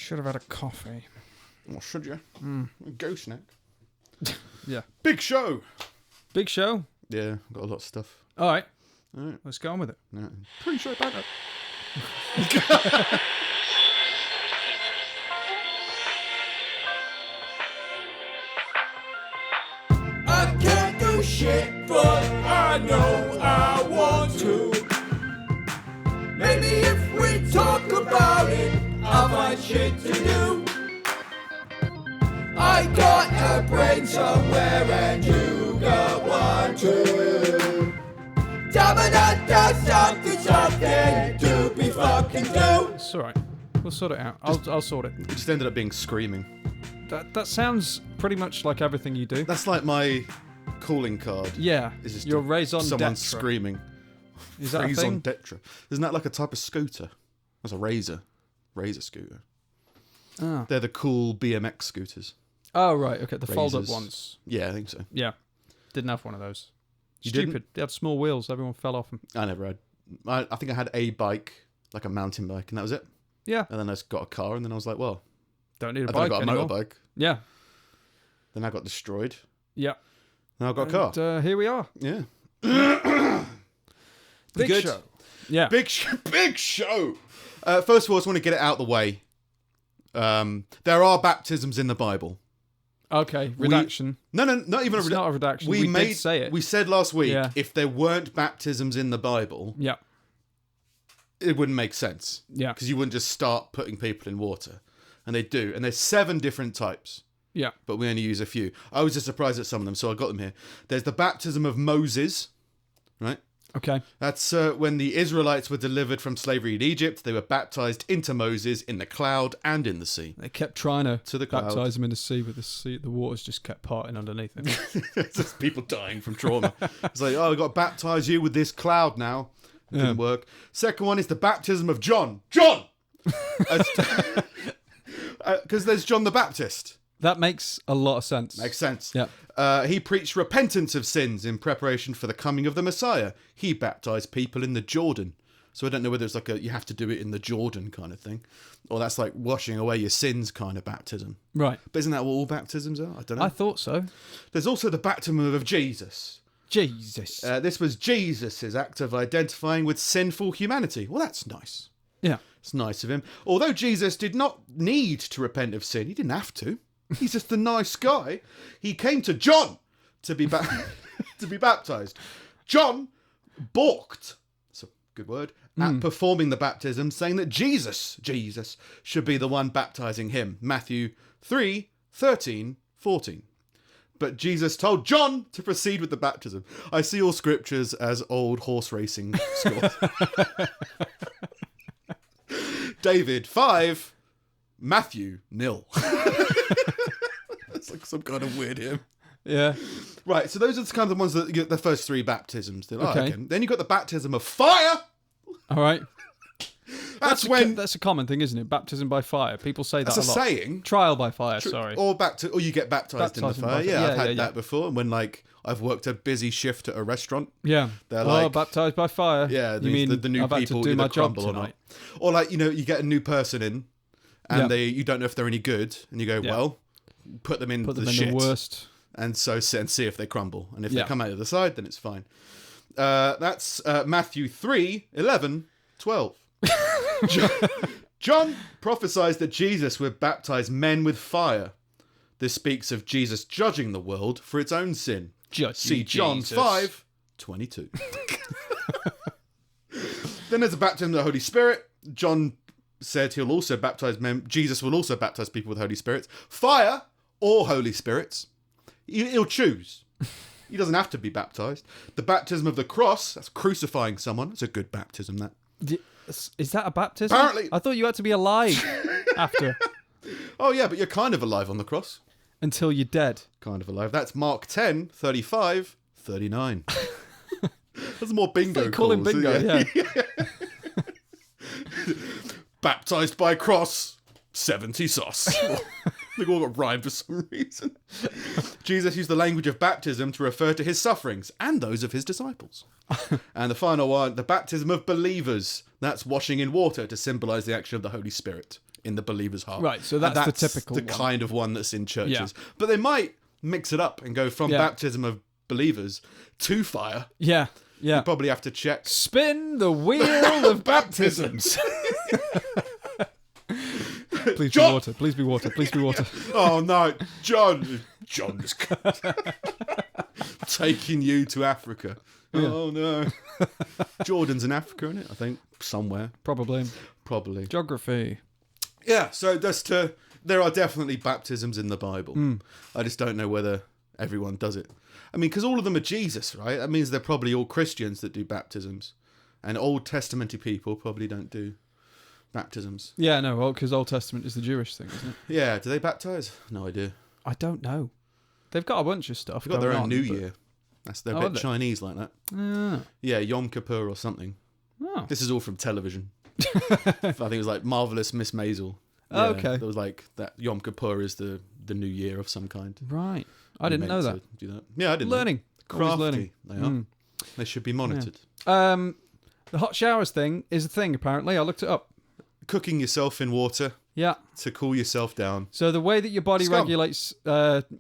Should have had a coffee. Well, should you? Go snack. Yeah. Big show. Big show. Yeah, got a lot of stuff. All right. All right. Let's get on with it. Yeah. Pretty sure about that. I can't do shit, but I know I want to. Maybe if we talk about it, I'll find shit to do. I got a brain somewhere and you got one too. Da-ba-da-da, something to be fucking do. It's all right. We'll sort it out. I'll sort it. It just ended up being screaming. That sounds pretty much like everything you do. That's like my calling card. Yeah. Is just Your raison someone d'etre. screaming. Is that a Raison thing? d'etre. Isn't that like a type of scooter? That's a razor scooter. Ah. They're the cool BMX scooters. Oh, right. Okay. The fold-up Razors. ones. Yeah, I think so. Yeah. Didn't have one of those. You Stupid. didn't? They had small wheels. Everyone fell off them. I never had. I think I had a bike, like a mountain bike, and that was it. Yeah. And then I just got a car, and then I was like, well, Don't need a I then I bike got a anymore. motorbike. Yeah. Then I got destroyed. Yeah. Now I've got a car. And, here we are. Yeah. Big Good. show. Yeah. Big show. First of all, I just want to get it out of the way. There are baptisms in the Bible. Okay. Redaction. No, not even It's not a redaction. We did say it. We said last week, Yeah. if there weren't baptisms in the Bible, Yeah. it wouldn't make sense. Yeah. Because you wouldn't just start putting people in water. And they do. And there's 7 different types. Yeah. But we only use a few. I was just surprised at some of them, so I got them here. There's the baptism of Moses, right? Okay. That's when the Israelites were delivered from slavery in Egypt. They were baptized into Moses in the cloud and in the sea. They kept trying to the cloud. baptize him in the sea, but the waters just kept parting underneath him. It's just people dying from trauma. It's like, oh, we've got to baptize you with this cloud now. It didn't work. Second one is the baptism of John. John! Because there's John the Baptist. That makes a lot of sense. Makes sense. Yeah. He preached repentance of sins in preparation for the coming of the Messiah. He baptized people in the Jordan. So I don't know whether it's like you have to do it in the Jordan kind of thing, or that's like washing away your sins kind of baptism. Right. But isn't that what all baptisms are? I don't know. I thought so. There's also the baptism of Jesus. Jesus. This was Jesus' act of identifying with sinful humanity. Well, that's nice. Yeah. It's nice of him. Although Jesus did not need to repent of sin, he didn't have to. He's just a nice guy. He came to John to be to be baptized. John balked, that's a good word, at performing the baptism, saying that Jesus should be the one baptizing him. Matthew 3:13-14. But Jesus told John to proceed with the baptism. I see all scriptures as old horse racing scores. David 5, Matthew 0. It's like some kind of weird hymn. Yeah. Right, so those are the kind of the ones that you get the first 3 baptisms. They're like, Okay. okay. Then you got the baptism of fire. All right. That's when That's a common thing, isn't it? Baptism by fire. People say that that's a a lot. saying. Trial by fire, sorry. Or you get baptized in the Baptism by fire. fire. Yeah, Yeah, I've had yeah, that yeah. before. And when like I've worked a busy shift at a restaurant. Yeah. They're Oh, like, baptized by fire. yeah, you mean the new I've had people to do either my job crumble or tonight? not. Or like, you get a new person in and Yeah. you don't know if they're any good, and you go, Yeah. well, put them in Put them the in shit. the worst. And see if they crumble. And if they Yeah. come out of the side, then it's fine. That's Matthew 3:11-12. John prophesied that Jesus would baptize men with fire. This speaks of Jesus judging the world for its own sin. See John Jesus. 5:22. Then there's a baptism of the Holy Spirit. John said he'll also baptize men. Jesus will also baptize people with Holy Spirits. Fire or Holy Spirits. He'll choose. He doesn't have to be baptized. The baptism of the cross, that's crucifying someone. That's a good baptism, that. Is that a baptism? Apparently. I thought you had to be alive after Oh, yeah, but you're kind of alive on the cross. until you're dead. Kind of alive. That's Mark 10:35-39. That's more bingo They call him calls, bingo, yeah. Baptized by cross, 70 sauce. They all got rhymed for some reason. Jesus used the language of baptism to refer to his sufferings and those of his disciples. And the final one, the baptism of believers. That's washing in water to symbolize the action of the Holy Spirit in the believer's heart. Right, so And that's the typical the one. kind of one that's in churches. Yeah. But they might mix it up and go from Yeah. baptism of believers to fire. Yeah. Yeah. You probably have to check. Spin the wheel of baptisms. Please John! be water. Please be water. Please be water. Oh no, John's taking you to Africa. Oh no. Jordan's in Africa, isn't it? I think somewhere. Probably. Geography. Yeah, so there are definitely baptisms in the Bible. I just don't know whether everyone does it. I mean, because all of them are Jesus, right? That means they're probably all Christians that do baptisms. And Old Testament people probably don't do baptisms. Yeah, no, well, because Old Testament is the Jewish thing, isn't it? Yeah, do they baptise? No idea. I don't know. They've got a bunch of stuff. They've got their going own on, New but- Year. They're a Oh, bit are they? Chinese like that. Ah. Yeah, Yom Kippur or something. Oh. This is all from television. I think it was like Marvelous Miss Maisel. Oh, okay. There was like that Yom Kippur is the New Year of some kind. Right. I didn't know that. Do that. Yeah, I didn't. know. Learning. Always Crafty. learning. They are. They should be monitored. The hot showers thing is a thing, apparently. I looked it up. Cooking yourself in water Yeah. to cool yourself down. So the way that your body Scum. regulates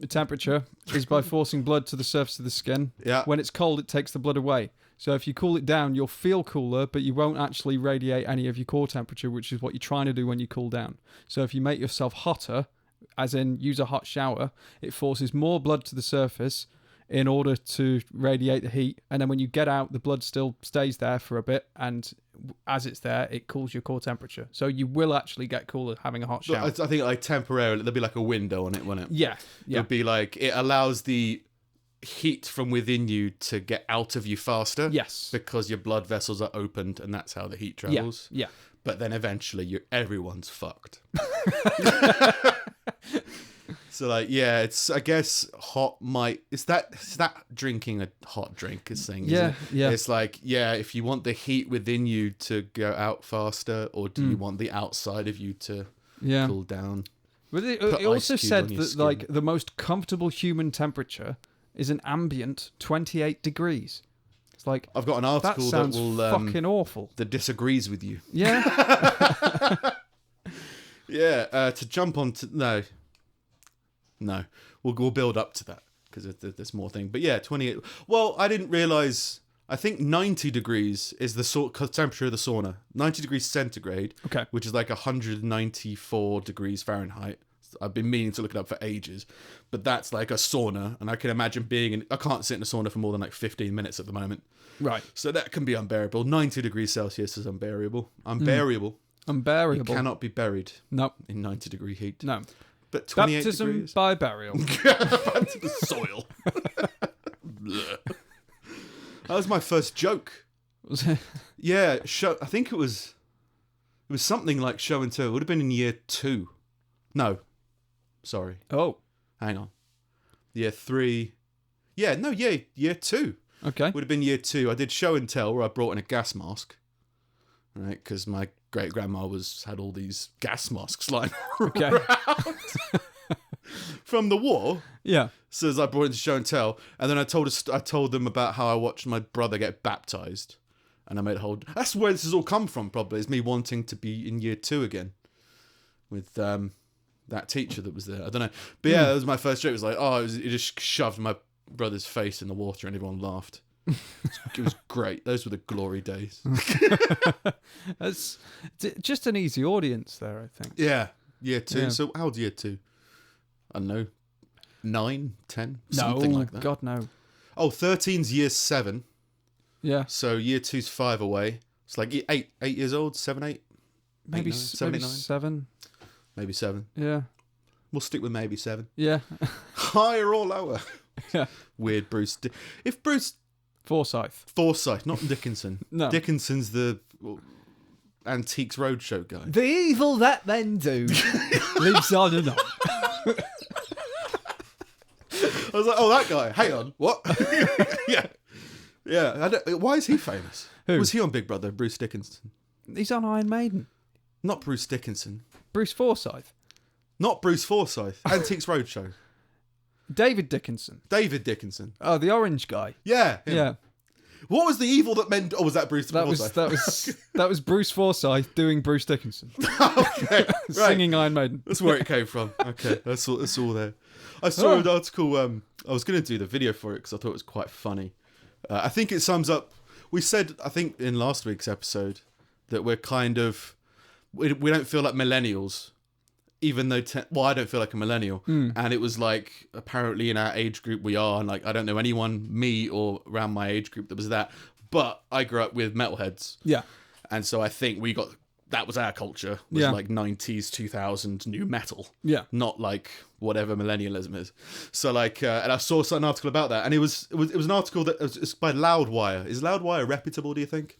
temperature is by forcing blood to the surface of the skin. Yeah. When it's cold, it takes the blood away. So if you cool it down, you'll feel cooler, but you won't actually radiate any of your core temperature, which is what you're trying to do when you cool down. So if you make yourself hotter, as in use a hot shower, it forces more blood to the surface in order to radiate the heat. And then when you get out, the blood still stays there for a bit. And as it's there, it cools your core temperature. So you will actually get cooler having a hot But shower. I think like temporarily, there'll be like a window on it, won't it? Yeah. Yeah. It'll be like, it allows the heat from within you to get out of you faster. Yes. Because your blood vessels are opened and that's how the heat Yeah. travels. Yeah. But then eventually everyone's fucked. So like, yeah, it's, I guess hot might, it's that drinking a hot drink is thing. Isn't Yeah, it? yeah. It's like, yeah, if you want the heat within you to go out faster, or do you want the outside of you to Yeah. cool down? But it Put also ice cube said on your that skin. like the most comfortable human temperature is an ambient 28 degrees. It's like I've got an that article that sounds will fucking awful. that disagrees with you. Yeah. Yeah, to jump on to no, we'll build up to that because there's more thing. But yeah, 28. Well, I didn't realize. I think 90 degrees is the temperature of the sauna. 90 degrees centigrade, Okay. which is like 194 degrees Fahrenheit. I've been meaning to look it up for ages, but that's like a sauna, and I can imagine being in. I can't sit in a sauna for more than like 15 minutes at the moment, Right. so that can be unbearable. 90 degrees Celsius is unbearable. Unbearable. Unbearable. You cannot be buried No. in 90 degree heat. No. But 28 Baptism degrees. by burial. Back to the soil. Blech. That was my first joke. Was it? Yeah, I think it was something like show and tell. It would have been in year 2. No. Sorry. Oh. Hang on. Year 3. Yeah, no, year 2. Okay. Would have been year 2. I did show and tell where I brought in a gas mask. Right, because my great grandma had all these gas masks lying Okay. around from the war. Yeah. So as I brought it to show and tell, and then I told them about how I watched my brother get baptized, and I made a whole. That's where this has all come from. Probably is me wanting to be in year 2 again, with that teacher that was there. I don't know, but yeah, that was my first joke. It was like, it just shoved my brother's face in the water, and everyone laughed. It was great. Those were the glory days. That's just an easy audience there, I think. Yeah, year 2. Yeah. So how old's year 2? I don't know, 9, 10, something like that. God, no. Oh, 13's year 7. Yeah. So year 2's 5 away. It's like 8 years old, 7, 8. Maybe 9, 7. Maybe 9. 7. Maybe 7. Yeah. We'll stick with maybe 7. Yeah. Higher or lower? Yeah. Weird Bruce. If Bruce Forsyth. Forsyth, not Dickinson. No. Dickinson's the Antiques Roadshow guy. The evil that men do lives on and on. I was like, oh, that guy. Hang on. What? Yeah. Yeah. Why is he famous? Who? Was he on Big Brother? Bruce Dickinson. He's on Iron Maiden. Not Bruce Dickinson. Bruce Forsyth. Not Bruce Forsyth. Antiques Roadshow. David Dickinson. David Dickinson. Oh, the orange guy. Yeah. him. Yeah. What was the evil that men... Oh, was that Bruce That was Forsyth? that was Bruce Forsyth doing Bruce Dickinson, Okay, right. singing Iron Maiden. That's where it came from. Okay, that's all there. I saw an article. I was going to do the video for it because I thought it was quite funny. I think it sums up. We said, I think in last week's episode, that we're kind of... We don't feel like millennials, even though... I don't feel like a millennial. And it was like, apparently in our age group we are. And like, I don't know anyone, me or around my age group, that was that. But I grew up with metalheads. Yeah. And so I think we got... That was our culture. Was like 90s, 2000s new metal. Yeah. Not like whatever millennialism is. So like, and I saw an article about that, and it was an article that it's by Loudwire. Is Loudwire reputable? Do you think?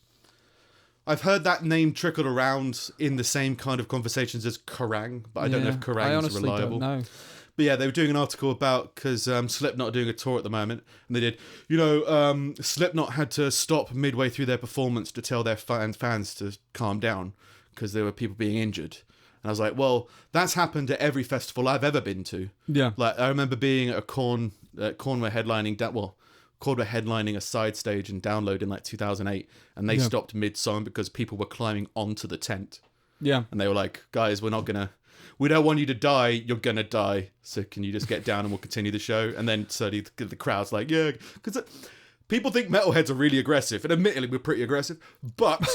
I've heard that name trickled around in the same kind of conversations as Kerrang, but I don't know if Kerrang is reliable. Don't know. But yeah, they were doing an article about, because Slipknot are doing a tour at the moment, and they did, Slipknot had to stop midway through their performance to tell their fans to calm down because there were people being injured. And I was like, well, that's happened at every festival I've ever been to. Yeah. Like, I remember being at Korn were headlining, Korn were headlining a side stage in Download in like 2008, and they stopped mid-song because people were climbing onto the tent. Yeah. And they were like, guys, we don't want you to die, you're gonna die, so can you just get down and we'll continue the show? And then suddenly the crowd's like, yeah, because people think metalheads are really aggressive, and admittedly we're pretty aggressive, but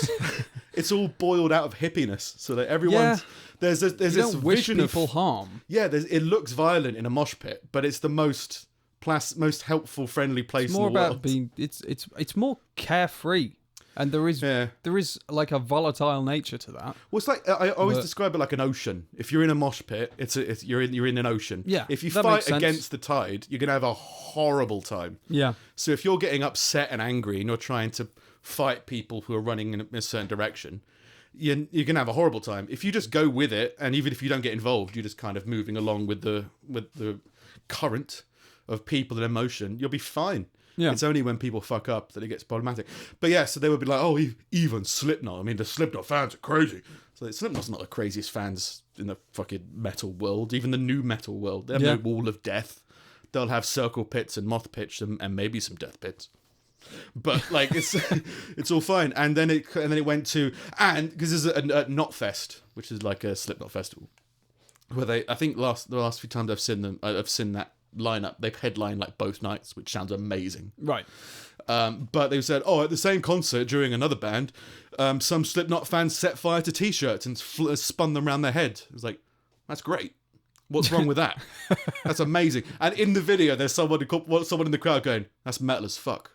it's all boiled out of hippiness, so that everyone's... There's You this don't wish vision people harm. Yeah, it looks violent in a mosh pit, but it's the most helpful, friendly place It's more in the world. about being... It's more carefree. And there is like a volatile nature to that. Well, it's like I always describe it like an ocean. If you're in a mosh pit, you're in an ocean. Yeah, If you that fight makes sense. against the tide, you're gonna have a horrible time. Yeah. So if you're getting upset and angry and you're trying to fight people who are running in a certain direction, you're gonna have a horrible time. If you just go with it, and even if you don't get involved, you're just kind of moving along with the current of people and emotion, you'll be fine. Yeah. It's only when people fuck up that it gets problematic. But yeah, so they would be like, oh, even Slipknot. I mean, the Slipknot fans are crazy. So Slipknot's not the craziest fans in the fucking metal world, even the new metal world. They have no wall of death. They'll have circle pits and moth pits and maybe some death pits. But like it's all fine. And then it went to, and because there's a Knotfest, which is like a Slipknot festival, where I think the last few times I've seen that lineup, they've headlined like both nights, which sounds amazing. Right. But they said, at the same concert during another band, some Slipknot fans set fire to t-shirts and spun them around their head. It was like, that's great. What's wrong with that? That's amazing. And in the video, there's someone in the crowd going, that's metal as fuck.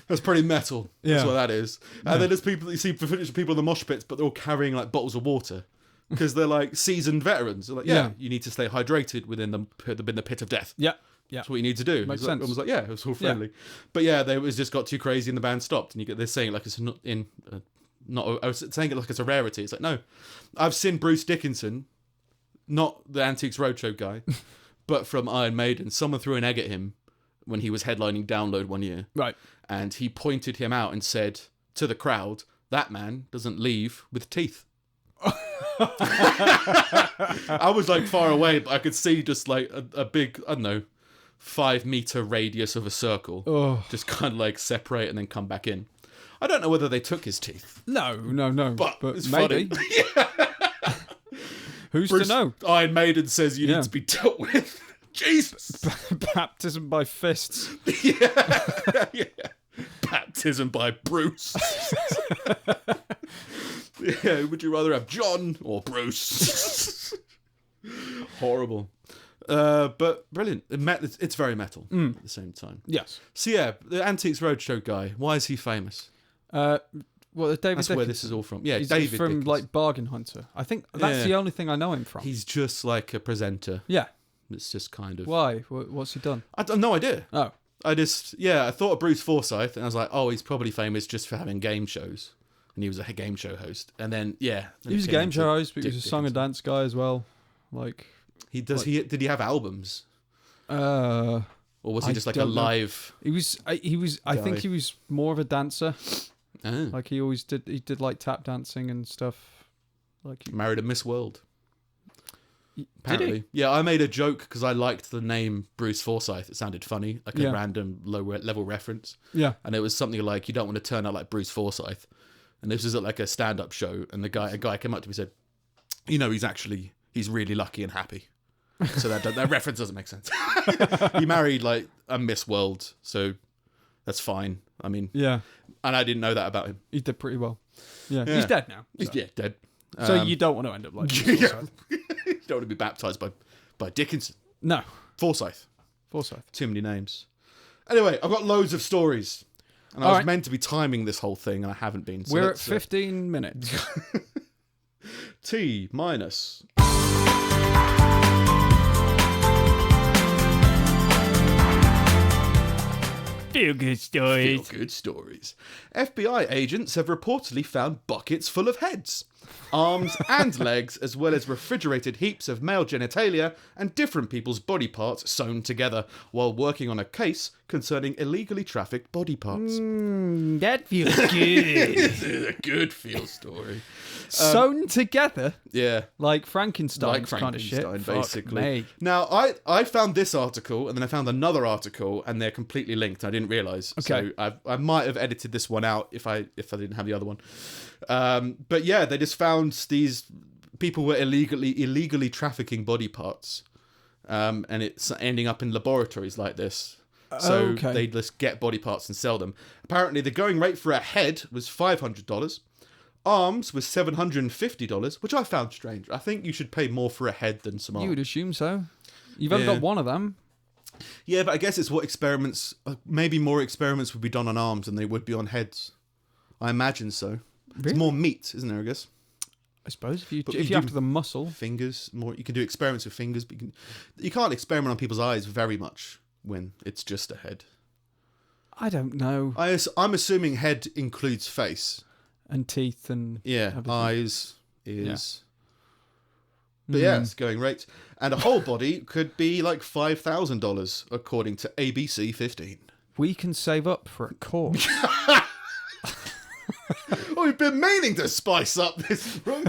That's pretty metal. That's what that is. And then there's people, you see people in the mosh pits, but they're all carrying like bottles of water because they're like seasoned veterans. They're like, you need to stay hydrated within the pit of death. Yeah. Yeah. That's what you need to do. Makes sense. sense. I was like, it was all friendly. But it was just got too crazy and the band stopped. And they're saying like it's not in, I was saying it like it's a rarity. It's like, no, I've seen Bruce Dickinson, not the Antiques Roadshow guy, but from Iron Maiden. Someone threw an egg at him when he was headlining Download one year. Right. And he pointed him out and said to the crowd, that man doesn't leave with teeth. I was like far away, but I could see just like a big, I don't know, 5-meter radius of a circle just kind of like separate and then come back in. I don't know whether they took his teeth. No. But it's maybe. Funny. Who's Bruce, to know? Iron Maiden says you need to be dealt with. Jesus. Baptism by fists. Yeah. Baptism by Bruce. Yeah, would you rather have John or Bruce? Horrible. But brilliant. It's very metal at the same time. Yes. So yeah, the Antiques Roadshow guy, why is he famous? Well, David That's Dickinson. where this is all from. Yeah, He's David from Dickinson. like Bargain Hunter. I think that's the only thing I know him from. He's just like a presenter. Yeah. It's just kind of... Why? What's he done? I have no idea. Oh. I thought of Bruce Forsyth, and I was like, he's probably famous just for having game shows. And he was a game show host. And then, he was a game show host, but he was a song and dance guy as well. Like... Did he have albums? Or was he just like a live... He was, I think he was more of a dancer. Oh. Like he always did like tap dancing and stuff. Like Married a Miss World. Apparently. Yeah, I made a joke because I liked the name Bruce Forsyth. It sounded funny, like Yeah. a random low-level reference. Yeah. And it was something like, you don't want to turn out like Bruce Forsyth. And this was at like a stand-up show, and a guy came up to me and said, he's really lucky and happy. So that reference doesn't make sense. He married like a Miss World, so that's fine. I mean, Yeah. and I didn't know that about him. He did pretty well. Yeah. Yeah. He's dead now. He's dead. So you don't want to end up like Yeah. Forsyth. You don't want to be baptized by Dickinson. No. Forsyth. Forsyth. Too many names. Anyway, I've got loads of stories. And I All was right. meant to be timing this whole thing, and I haven't been. So We're at let's, 15 minutes. T minus. Feel good stories. Feel good stories. FBI agents have reportedly found buckets full of heads, arms and legs, as well as refrigerated heaps of male genitalia and different people's body parts sewn together while working on a case concerning illegally trafficked body parts. That feels good. This is a good feel story. Sewn together Yeah. like Frankenstein Like kind of shit. Frankenstein, Fuck basically. me. Now, I found this article, and then I found another article, and they're completely linked. I didn't realise. Okay. So I might have edited this one out if I didn't have the other one. But yeah, they just found these people were illegally trafficking body parts, and it's ending up in laboratories like this. So Okay. they just get body parts and sell them. Apparently, the going rate for a head was $500. Arms was $750, which I found strange. I think you should pay more for a head than some You arms. would assume so. You've only Yeah. got one of them. Yeah, but I guess it's what experiments... maybe more experiments would be done on arms than they would be on heads. I imagine so. Really? It's more meat, isn't there, I guess? I suppose if you But if you you do- after the muscle. Fingers, more. You can do experiments with fingers, but you can't experiment on people's eyes very much when it's just a head. I don't know. I'm assuming head includes face. And teeth and Yeah, everything. eyes, ears. But yeah, it's going rate. And a whole body could be like $5,000, according to ABC 15. We can save up for a course. Oh, we've been meaning to spice up this room.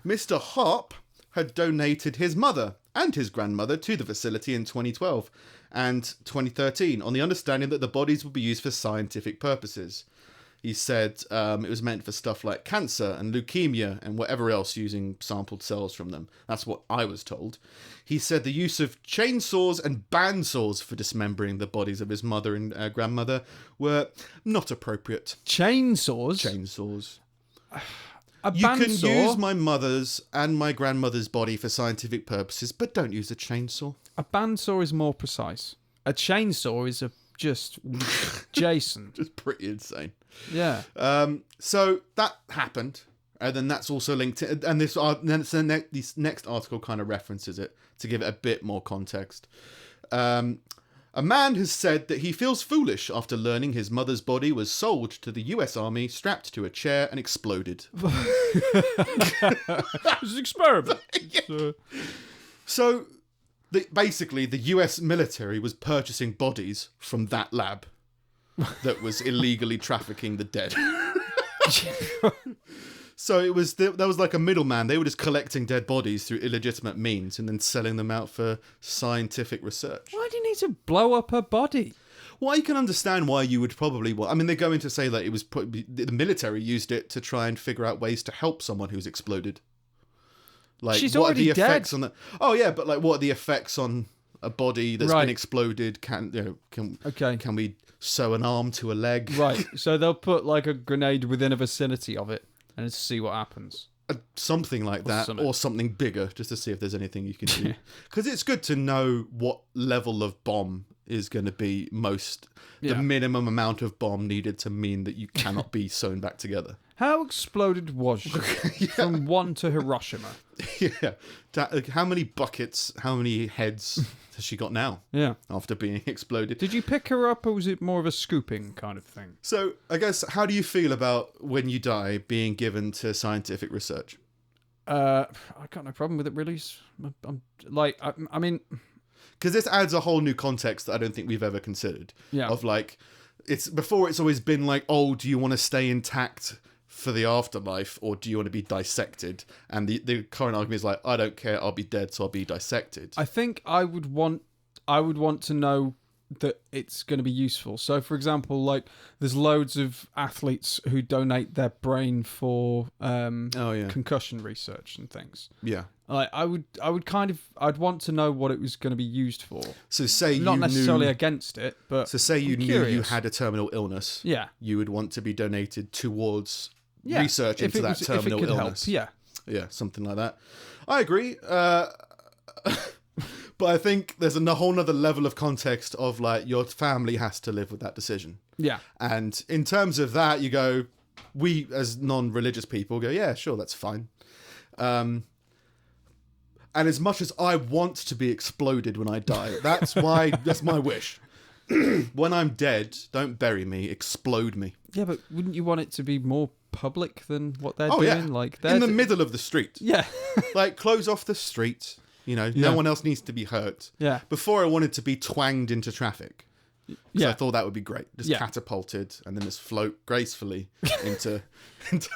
Mr. Harp had donated his mother and his grandmother to the facility in 2012 and 2013 on the understanding that the bodies would be used for scientific purposes. He said it was meant for stuff like cancer and leukemia and whatever else using sampled cells from them. That's what I was told. He said the use of chainsaws and bandsaws for dismembering the bodies of his mother and grandmother were not appropriate. Chainsaws. Chainsaws. A You can bandsaw. use my mother's and my grandmother's body for scientific purposes, but don't use a chainsaw. A bandsaw is more precise. A chainsaw is just Jason. Just pretty insane. Yeah. So that happened, and then that's also linked to, and this next article kind of references it to give it a bit more context. A man has said that he feels foolish after learning his mother's body was sold to the US Army, strapped to a chair and exploded. It's an experiment. So, basically, the US military was purchasing bodies from that lab that was illegally trafficking the dead. So it was there was like a middleman. They were just collecting dead bodies through illegitimate means and then selling them out for scientific research. Why do you need to blow up her body? Well, I can understand why you would probably... I mean, they go in to say that it was the military used it to try and figure out ways to help someone who's exploded. Like, She's what are already the effects dead. on the... Oh, yeah, but like, what are the effects on a body that's Right. been exploded? Okay. Can we sew an arm to a leg? Right. So they'll put like a grenade within a vicinity of it and see what happens. Something like that, something. or something bigger, just to see if there's anything you can do. Because it's good to know what level of bomb is going to be the Yeah. minimum amount of bomb needed to mean that you cannot be sewn back together. How exploded was she? From 1 to Hiroshima. Yeah. How many buckets, how many heads has she got now Yeah. after being exploded? Did you pick her up or was it more of a scooping kind of thing? So, I guess, how do you feel about when you die being given to scientific research? I got no problem with it, really. I mean, Because this adds a whole new context that I don't think we've ever considered. Yeah. Of like, it's always been like, oh, do you want to stay intact for the afterlife, or do you want to be dissected? And the current argument is like, I don't care, I'll be dead, so I'll be dissected. I think I would want to know that it's going to be useful. So, for example, like there's loads of athletes who donate their brain for concussion research and things. Yeah. Like I'd want to know what it was going to be used for. So say not you necessarily knew, against it, but so say you I'm knew curious. you had a terminal illness. Yeah. You would want to be donated towards Yeah. research If into it that was- if it terminal could help, illness. yeah. Yeah, something like that. I agree. But I think there's a whole nother level of context of like your family has to live with that decision. Yeah. And in terms of that, you go, we as non-religious people go, yeah, sure, that's fine. And as much as I want to be exploded when I die, that's my wish. When I'm dead, don't bury me, explode me. Yeah, but wouldn't you want it to be more public than what they're Oh doing? yeah, Like in the middle of the street. Yeah. Like close off the street. You know, Yeah. no one else needs to be hurt. Yeah. Before I wanted to be twanged into traffic. So Yeah. I thought that would be great. Just Yeah. catapulted and then just float gracefully into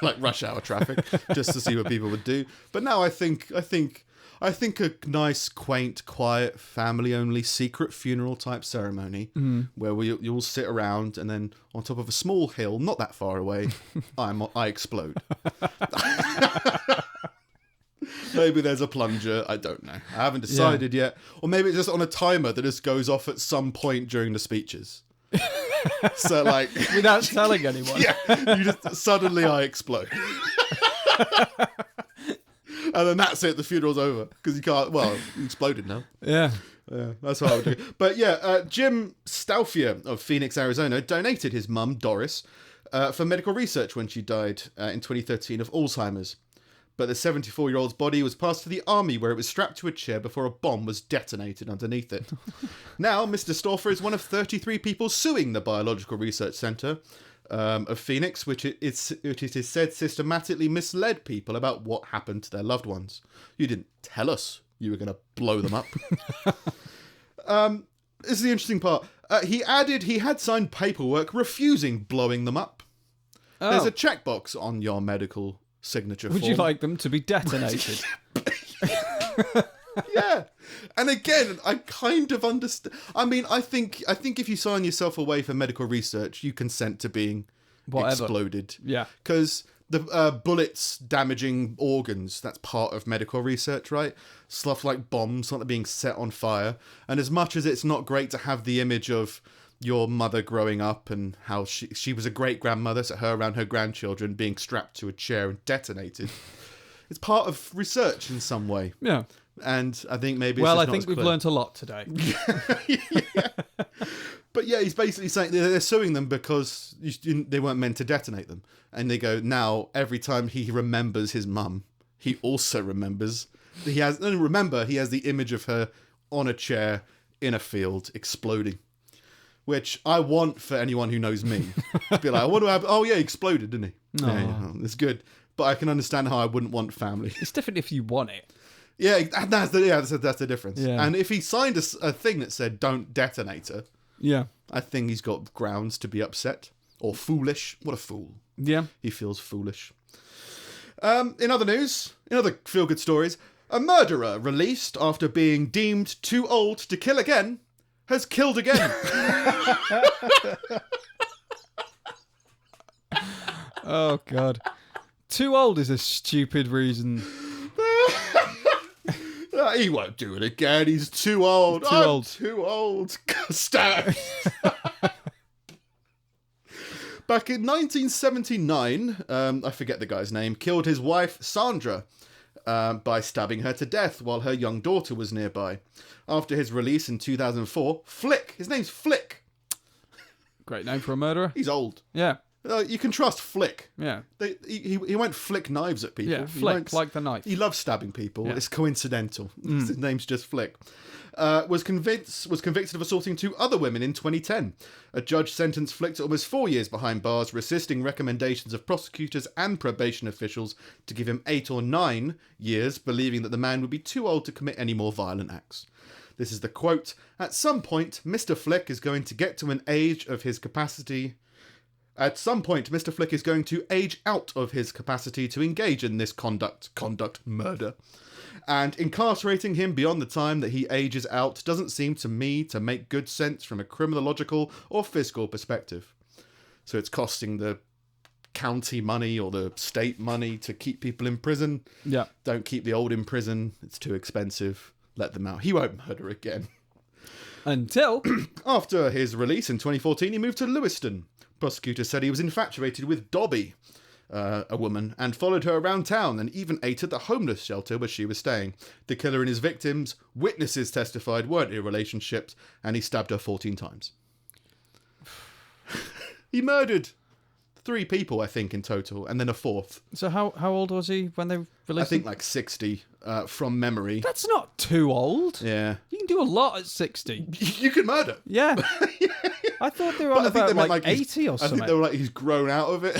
like rush hour traffic just to see what people would do. But now I think a nice, quaint, quiet, family-only secret funeral type ceremony where you all sit around and then on top of a small hill, not that far away, I explode. Maybe there's a plunger. I don't know. I haven't decided yet. Or maybe it's just on a timer that just goes off at some point during the speeches. So like Without telling anyone. yeah, you just suddenly I explode. And then that's it. The funeral's over because you can't. Well, you exploded now. Yeah. Yeah, that's what I would do. But yeah, Jim Stauffier of Phoenix, Arizona, donated his mum, Doris, for medical research when she died in 2013 of Alzheimer's. But the 74-year-old's body was passed to the army where it was strapped to a chair before a bomb was detonated underneath it. Now, Mr. Stauffer is one of 33 people suing the Biological Research Center of Phoenix, which it is said systematically misled people about what happened to their loved ones. You didn't tell us you were going to blow them up. This is the interesting part. He added he had signed paperwork refusing blowing them up. Oh. There's a checkbox on your medical signature Would form. you like them to be detonated? Yeah. And again, I kind of understand. I mean, I think if you sign yourself away for medical research, you consent to being Whatever. exploded. Yeah. Because the bullets damaging organs, that's part of medical research, right? Stuff like bombs, something being set on fire. And as much as it's not great to have the image of your mother growing up and how she was a great grandmother, so her around her grandchildren being strapped to a chair and detonated, it's part of research in some way. Yeah. And I think maybe Well, I it's just think not we've as clear. learnt a lot today. But yeah, he's basically saying they're suing them because they weren't meant to detonate them. And they go, now, every time he remembers his mum, he also remembers... He has the image of her on a chair in a field exploding. Which I want for anyone who knows me. To be like, what do I have? Oh yeah, he exploded, didn't he? Yeah, it's good. But I can understand how I wouldn't want family. It's different if you want it. Yeah, that's the difference. Yeah. And if he signed a thing that said "Don't detonate her," Yeah. I think he's got grounds to be upset or foolish. What a fool! Yeah. He feels foolish. In other news, in other feel-good stories, a murderer released after being deemed too old to kill again has killed again. Oh God. Too old is a stupid reason. He won't do it again. He's too old. Too I'm old. Too old. Stab. Back in 1979, I forget the guy's name, killed his wife, Sandra, by stabbing her to death while her young daughter was nearby. After his release in 2004, Flick, his name's Flick. Great name for a murderer. He's old. Yeah. You can trust Flick. Yeah. He won't flick knives at people. Yeah. He Flick, won't- like the knife. He loves stabbing people. Yeah. It's coincidental. His name's just Flick. Was convicted of assaulting 2 other women in 2010. A judge sentenced Flick to almost 4 years behind bars, resisting recommendations of prosecutors and probation officials to give him 8 or 9 years, believing that the man would be too old to commit any more violent acts. This is the quote: "At some point, Mr. Flick is going to get to an age of his capacity At some point, Mr. Flick is going to age out of his capacity to engage in this conduct murder. And incarcerating him beyond the time that he ages out doesn't seem to me to make good sense from a criminological or fiscal perspective. So it's costing the county money or the state money to keep people in prison. Yeah. Don't keep the old in prison. It's too expensive. Let them out. He won't murder again. Until... After his release in 2014, he moved to Lewiston. Prosecutors said he was infatuated with Dobby, a woman, and followed her around town and even ate at the homeless shelter where she was staying. The killer and his victims, witnesses testified, weren't in relationships, and he stabbed her 14 times. He murdered 3 people, I think, in total, and then a 4th. So how old was he when they released I think him? like 60 from memory. That's not too old. Yeah. You can do a lot at 60. You can murder. Yeah. I thought they were on I think about they meant like 80 or I something. think they were like, he's grown out of it.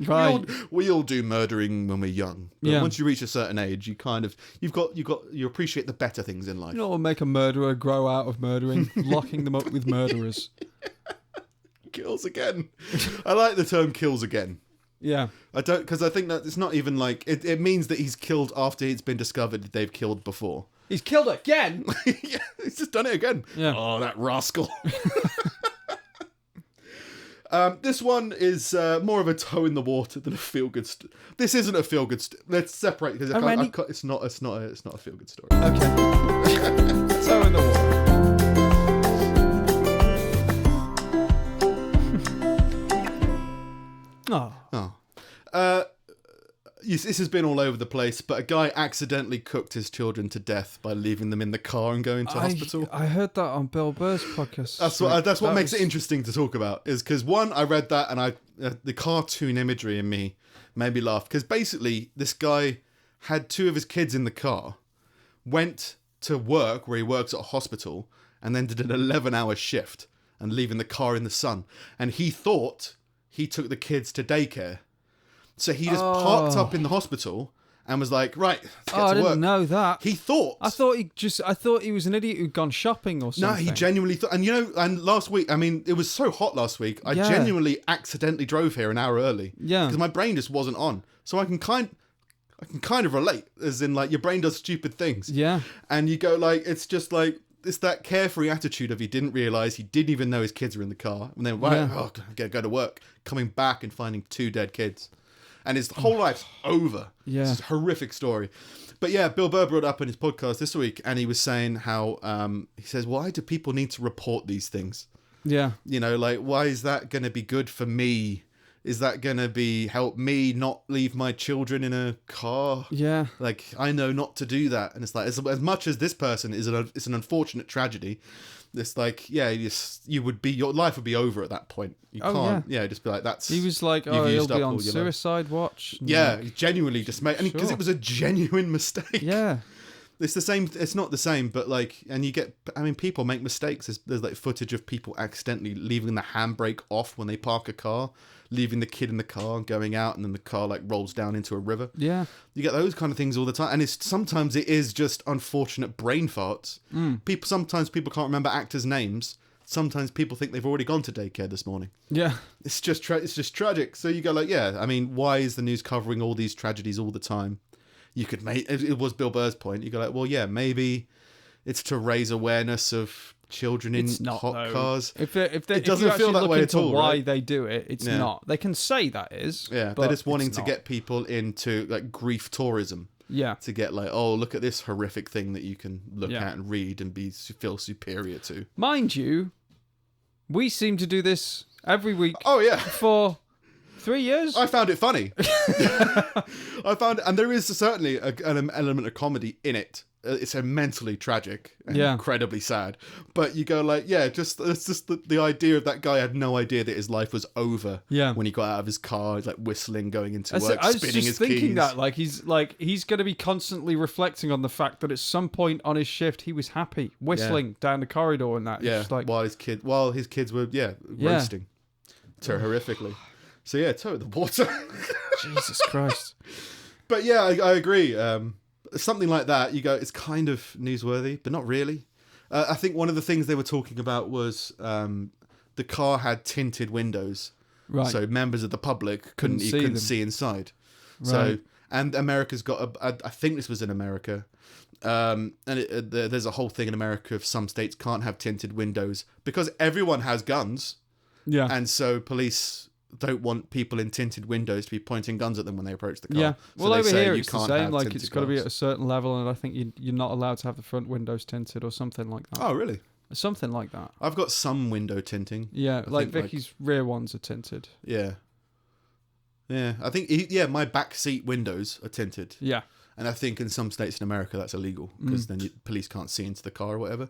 Right. We all do murdering when we're young. But Yeah. once you reach a certain age, you kind of you appreciate the better things in life. You know what will make a murderer grow out of murdering? Locking them up with murderers. Kills again. I like the term kills again. Yeah. I don't, because I think that it's not even like it means that he's killed after it's been discovered that they've killed before. He's killed again. Yeah, he's just done it again. Yeah. Oh, that rascal. This one is more of a toe in the water than a feel good. This isn't a feel good. Let's separate because it's not a feel good story. Okay. Toe in the water. Oh. This has been all over the place, but a guy accidentally cooked his children to death by leaving them in the car and going to hospital. I heard that on Bill Burr's podcast. That's what makes it interesting to talk about. Is because one, I read that and the cartoon imagery in me made me laugh because basically this guy had 2 of his kids in the car, went to work where he works at a hospital, and then did an 11-hour shift and leaving the car in the sun. And he thought he took the kids to daycare. So he just parked up in the hospital and was like, right, let's get to work. I didn't know that. He thought... I thought he was an idiot who'd gone shopping or something. No, he genuinely thought... And last week, I mean, it was so hot last week, I genuinely accidentally drove here an hour early. Yeah. Because my brain just wasn't on. So I can kind of relate, as in, like, your brain does stupid things. Yeah. And you go, like, it's just like... It's that carefree attitude of he didn't realise, he didn't even know his kids were in the car. And then, go to work. Coming back and finding 2 dead kids. And his whole life's over. Yeah. It's a horrific story. But yeah, Bill Burr brought it up in his podcast this week, and he was saying how, he says, why do people need to report these things? Yeah. You know, like, why is that going to be good for me? Is that going to help me not leave my children in a car? Yeah. Like, I know not to do that. And it's like, as much as this person it's an unfortunate tragedy, it's like, yeah, your life would be over at that point. You can't, just be like, that's... He was like, he'll be on suicide watch. Yeah, he genuinely just made... And because it was a genuine mistake. Yeah. It's the same... It's not the same, but like... And you get... I mean, people make mistakes. There's like footage of people accidentally leaving the handbrake off when they park a car, leaving the kid in the car and going out, and then the car like rolls down into a river. Yeah. You get those kind of things all the time. And sometimes it is just unfortunate brain farts. Sometimes people can't remember actors' names. Sometimes people think they've already gone to daycare this morning. Yeah. It's just tragic. So you go like, yeah, I mean, why is the news covering all these tragedies all the time? You could make... It was Bill Burr's point. You go like, well, yeah, maybe it's to raise awareness of children in hot cars. It doesn't feel that way at all. Why right? they do it, it's not. They can say that is. Yeah, they're just wanting to get people into like grief tourism. Yeah. To get like, oh, look at this horrific thing that you can look at and read and feel superior to. Mind you, we seem to do this every week. Oh yeah. For 3 years. I found it funny. And there is certainly an element of comedy in it. It's immensely tragic and incredibly sad. But you go like, yeah, it's just the idea of that guy had no idea that his life was over. Yeah. When he got out of his car, he's like whistling, going into work, I was spinning just his thinking keys. that he's going to be constantly reflecting on the fact that at some point on his shift he was happy whistling down the corridor and that. Yeah. Just like, while his kids were roasting, horrifically. So yeah, toe in the water. Jesus Christ. But yeah, I agree. Something like that, you go, it's kind of newsworthy, but not really. I think one of the things they were talking about was the car had tinted windows. Right. So members of the public couldn't them. see inside. Right. So, and America's got I think this was in America. And there's a whole thing in America of some states can't have tinted windows because everyone has guns. Yeah. And so police don't want people in tinted windows to be pointing guns at them when they approach the car. Yeah. So Well, they over say here you it's the can't same. have Like tinted it's got to be cars. at a certain level, and I think you're not allowed to have the front windows tinted or something like that. Oh, really? Something like that. I've got some window tinting. Yeah, like think, Vicky's rear ones are tinted. Yeah. Yeah. I think, my back seat windows are tinted. Yeah. And I think in some states in America that's illegal because then police can't see into the car or whatever.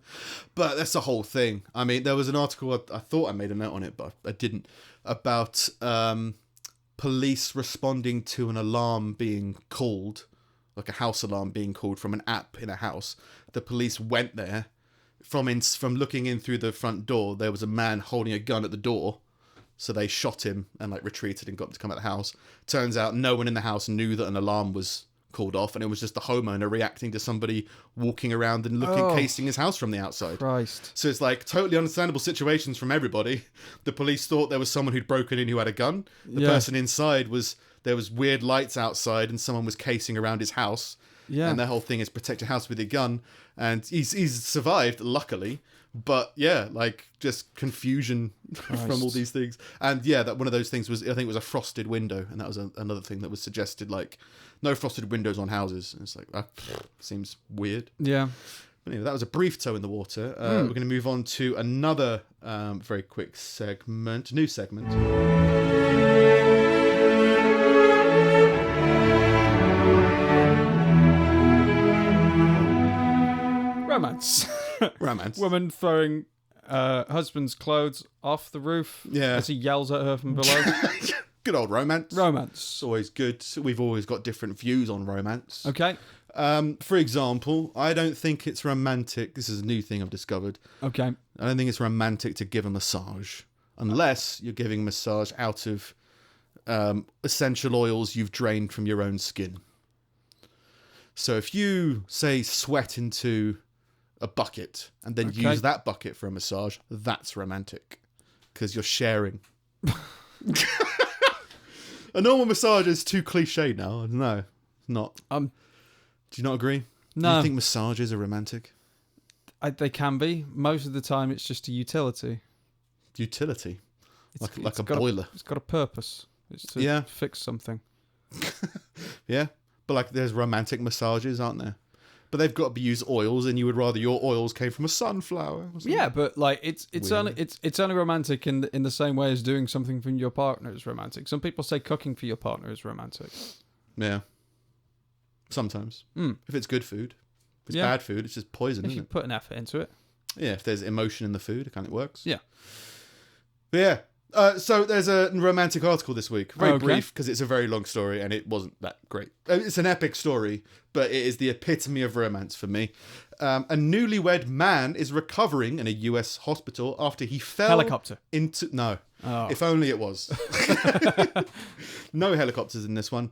But that's the whole thing. I mean, there was an article, I thought I made a note on it, but I didn't, about police responding to an alarm being called, like a house alarm being called from an app in a house. The police went there. From looking in through the front door, there was a man holding a gun at the door. So they shot him and like retreated and got him to come out of the house. Turns out no one in the house knew that an alarm was called off, and it was just the homeowner reacting to somebody walking around and casing his house from the outside. Christ. So it's like totally understandable situations from everybody. The police thought there was someone who'd broken in who had a gun. The person inside there was weird lights outside and someone was casing around his house. Yeah. And the whole thing is protect your house with your gun. And he's survived, luckily. But yeah, like just confusion from all these things. And yeah, that one of those things was, I think it was a frosted window. And that was another thing that was suggested, like no frosted windows on houses. And it's like, that seems weird. Yeah. But anyway, that was a brief toe in the water. We're going to move on to another very quick new segment. Romance. Romance. Woman throwing husband's clothes off the roof as he yells at her from below. Good old romance. Romance. It's always good. We've always got different views on romance. Okay. For example, I don't think it's romantic. This is a new thing I've discovered. Okay. I don't think it's romantic to give a massage unless you're giving a massage out of essential oils you've drained from your own skin. So if you, say, sweat into a bucket and then use that bucket for a massage, that's romantic because you're sharing. A normal massage is too cliche now. No, not. Do you not agree? No. Do you think massages are romantic? They can be. Most of the time, it's just a utility. Utility? It's Like a got boiler? It's got a purpose. It's to fix something. Yeah. But like there's romantic massages, aren't there? But they've got to use oils, and you would rather your oils came from a sunflower. Or yeah, but like it's only romantic in the same way as doing something for your partner is romantic. Some people say cooking for your partner is romantic. Yeah. Sometimes. If it's good food. If it's bad food, it's just poison, If isn't you it? put an effort into it. Yeah, if there's emotion in the food, it kind of works. Yeah. But yeah. So there's a romantic article this week. Very brief, because it's a very long story and it wasn't that great. It's an epic story, but it is the epitome of romance for me. A newlywed man is recovering in a US hospital after he fell... Helicopter. Into... No. Oh. If only it was. No helicopters in this one.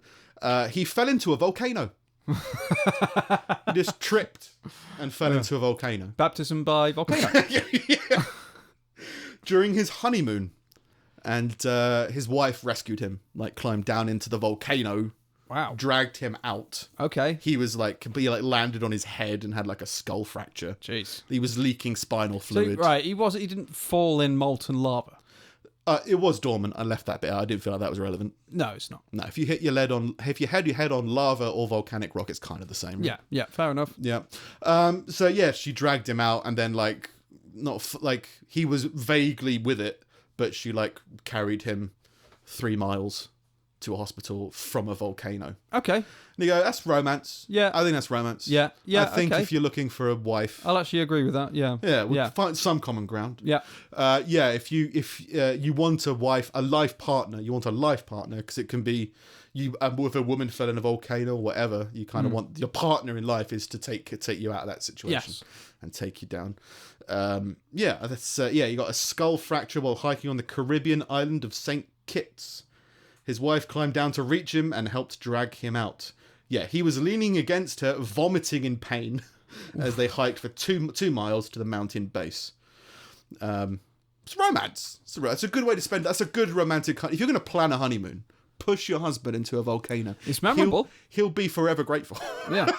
He fell into a volcano. He just tripped and fell into a volcano. Baptism by volcano. Yeah. During his honeymoon. And his wife rescued him, like climbed down into the volcano. Wow. Dragged him out. Okay. He was like completely like landed on his head and had like a skull fracture. Jeez. He was leaking spinal fluid. So, right, he didn't fall in molten lava. It was dormant. I left that bit out. I didn't feel like that was relevant. No, it's not. No, if you hit your head on lava or volcanic rock, it's kind of the same. Right? Yeah, fair enough. Yeah. So yeah, she dragged him out and then like he was vaguely with it, but she like carried him 3 miles to a hospital from a volcano. Okay. And you go, that's romance. Yeah. I think that's romance. Yeah. I think if you're looking for a wife, I'll actually agree with that. Yeah. yeah, we'll find some common ground. Yeah. If you want a wife, a life partner, because it can be you if a woman fell in a volcano or whatever. You kind of want your partner in life is to take you out of that situation and take you down. You got a skull fracture while hiking on the Caribbean island of St. Kitts. His wife climbed down to reach him and helped drag him out. Yeah, he was leaning against her, vomiting in pain as they hiked for two miles to the mountain base. It's romance. It's a good way to spend. That's a good romantic. If you're going to plan a honeymoon, push your husband into a volcano. It's memorable. He'll be forever grateful. Yeah.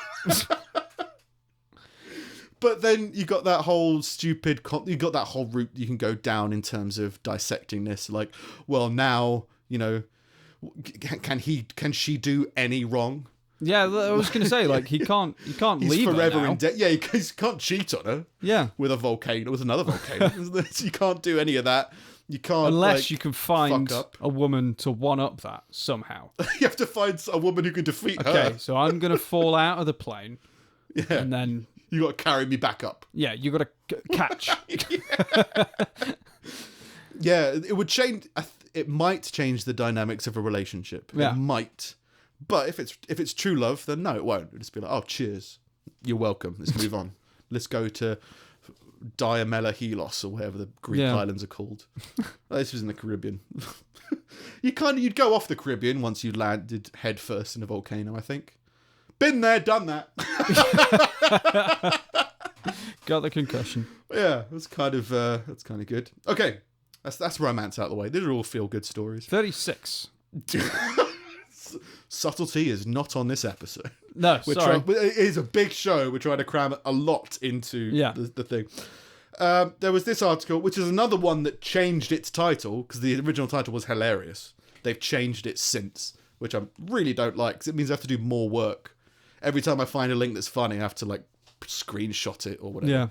But then you got that whole stupid. You got that whole route you can go down in terms of dissecting this. Like, well, now can she do any wrong? Yeah, I was going to say, like, he can't He's leave forever her now. in debt. Yeah, he can't cheat on her. Yeah. With another volcano. You can't do any of that. You can't. Unless you can find fuck up. a woman to one-up that somehow. You have to find a woman who can defeat her. Okay, so I'm going to fall out of the plane. Yeah. And then... You got to carry me back up. Yeah, you got to catch. Yeah, it would change. It might change the dynamics of a relationship. Yeah. It might. But if it's true love, then no, it won't. It'll just be like, oh, cheers. You're welcome. Let's move on. Let's go to Diamela Helos or whatever the Greek islands are called. This was in the Caribbean. You'd go off the Caribbean once you landed head first in a volcano, I think. Been there, done that. Got the concussion. Yeah, that's kind of good. Okay, that's romance out of the way. These are all feel good stories. 36. Subtlety is not on this episode. No, sorry. It is a big show. We're trying to cram a lot into the thing. There was this article, which is another one that changed its title, because the original title was hilarious. They've changed it since, which I really don't like, because it means I have to do more work. Every time I find a link that's funny, I have to, like, screenshot it or whatever. Yeah.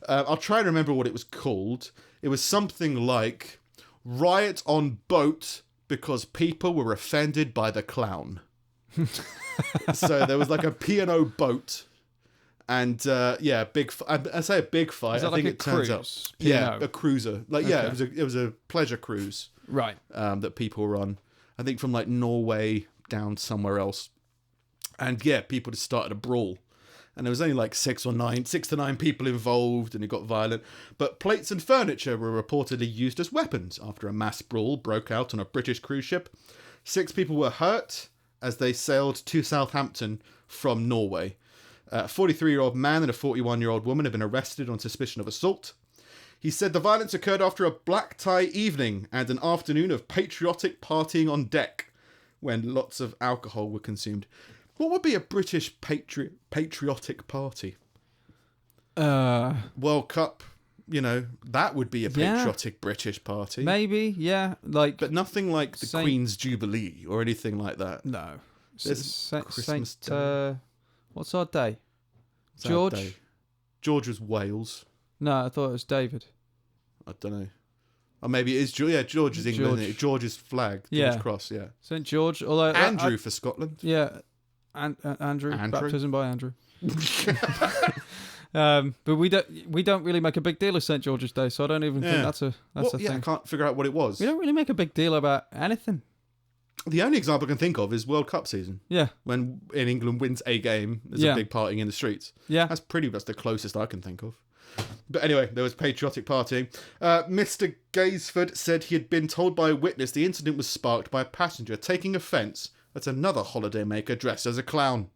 I'll try and remember what it was called. It was something like Riot on Boat because people were offended by the clown. So there was like a P&O boat and big. I say a big fight. Is that I think like it turns out. cruise? Yeah, P&O? a cruiser. Like it was a pleasure cruise. Right. That people were on. I think from like Norway down somewhere else. And yeah, people just started a brawl. And there was only like 6 to 9 people involved, and it got violent. But plates and furniture were reportedly used as weapons after a mass brawl broke out on a British cruise ship. 6 people were hurt as they sailed to Southampton from Norway. A 43-year-old man and a 41-year-old woman have been arrested on suspicion of assault. He said the violence occurred after a black tie evening and an afternoon of patriotic partying on deck, when lots of alcohol were consumed. What would be a British patriotic party? World Cup, that would be a patriotic British party. Maybe, yeah. But nothing like the Queen's Jubilee or anything like that. No. There's Christmas Saint, Day. what's our day? What's our day? George was Wales. No, I thought it was David. I don't know. Or maybe it is George. Yeah, George is England. Isn't it? George's flag. George's cross, yeah. St. George. Although Andrew for Scotland. Yeah. Andrew. Baptism by Andrew. But we don't really make a big deal of St. George's Day, so I don't even think that's a thing. I can't figure out what it was. We don't really make a big deal about anything. The only example I can think of is World Cup season. Yeah. When in England wins a game, there's a big partying in the streets. Yeah. That's the closest I can think of. But anyway, there was patriotic partying. Mr. Gaisford said he had been told by a witness the incident was sparked by a passenger taking offence at another holidaymaker dressed as a clown.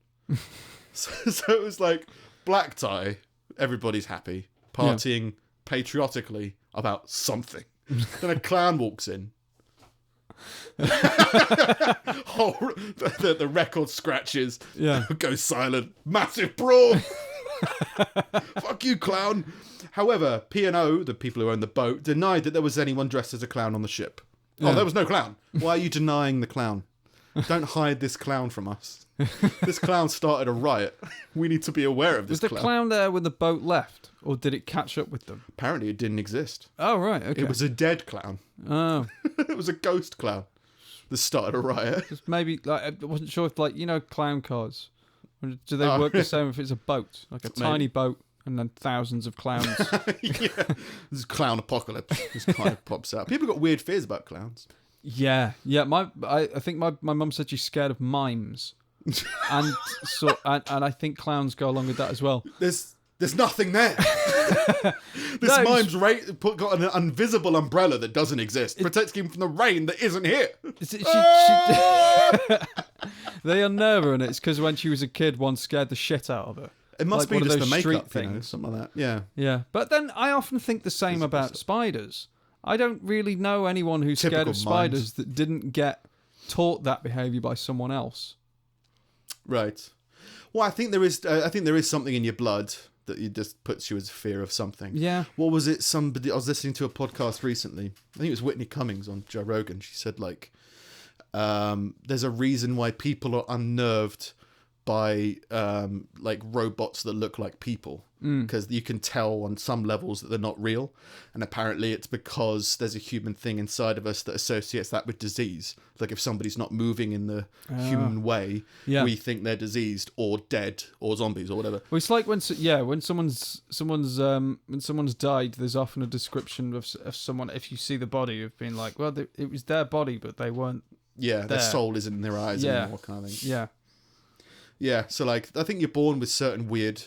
So it was like black tie, everybody's happy, partying patriotically about something. Then a clown walks in. The record scratches, goes silent, massive brawl. Fuck you, clown. However, P&O, the people who own the boat, denied that there was anyone dressed as a clown on the ship. Oh, there was no clown. Why are you denying the clown? Don't hide this clown from us. This clown started a riot. We need to be aware of this clown. Was the clown there when the boat left, or did it catch up with them? Apparently it didn't exist. Oh, right, okay. It was a dead clown. Oh. It was a ghost clown that started a riot. Maybe, I wasn't sure if, clown cars, do they work the same if it's a boat? Like a tiny boat and then thousands of clowns. Yeah. This is clown apocalypse. This kind of pops out. People got weird fears about clowns. Yeah. I think my mum said she's scared of mimes. and I think clowns go along with that as well. There's nothing there. This mime's got an invisible umbrella that doesn't exist, protecting him from the rain that isn't here. They unnerve her, and it's because when she was a kid, one scared the shit out of her. It must be just the street makeup things, something like that. Yeah. Yeah, but then I often think the same about spiders. I don't really know anyone who's scared Typical of spiders minds. that didn't get taught that behaviour by someone else. Right. Well, I think there is something in your blood that it just puts you as fear of something. Yeah. What was it? I was listening to a podcast recently. I think it was Whitney Cummings on Joe Rogan. She said, like, there's a reason why people are unnerved by like robots that look like people, because you can tell on some levels that they're not real, and apparently it's because there's a human thing inside of us that associates that with disease. Like if somebody's not moving in the human way, we think they're diseased or dead or zombies or whatever. Well, it's like when someone's died, there's often a description of someone, if you see the body, of being like, well, it was their body, but they weren't. Yeah, their soul isn't in their eyes anymore, kind of thing. Yeah. Yeah, so like I think you're born with certain weird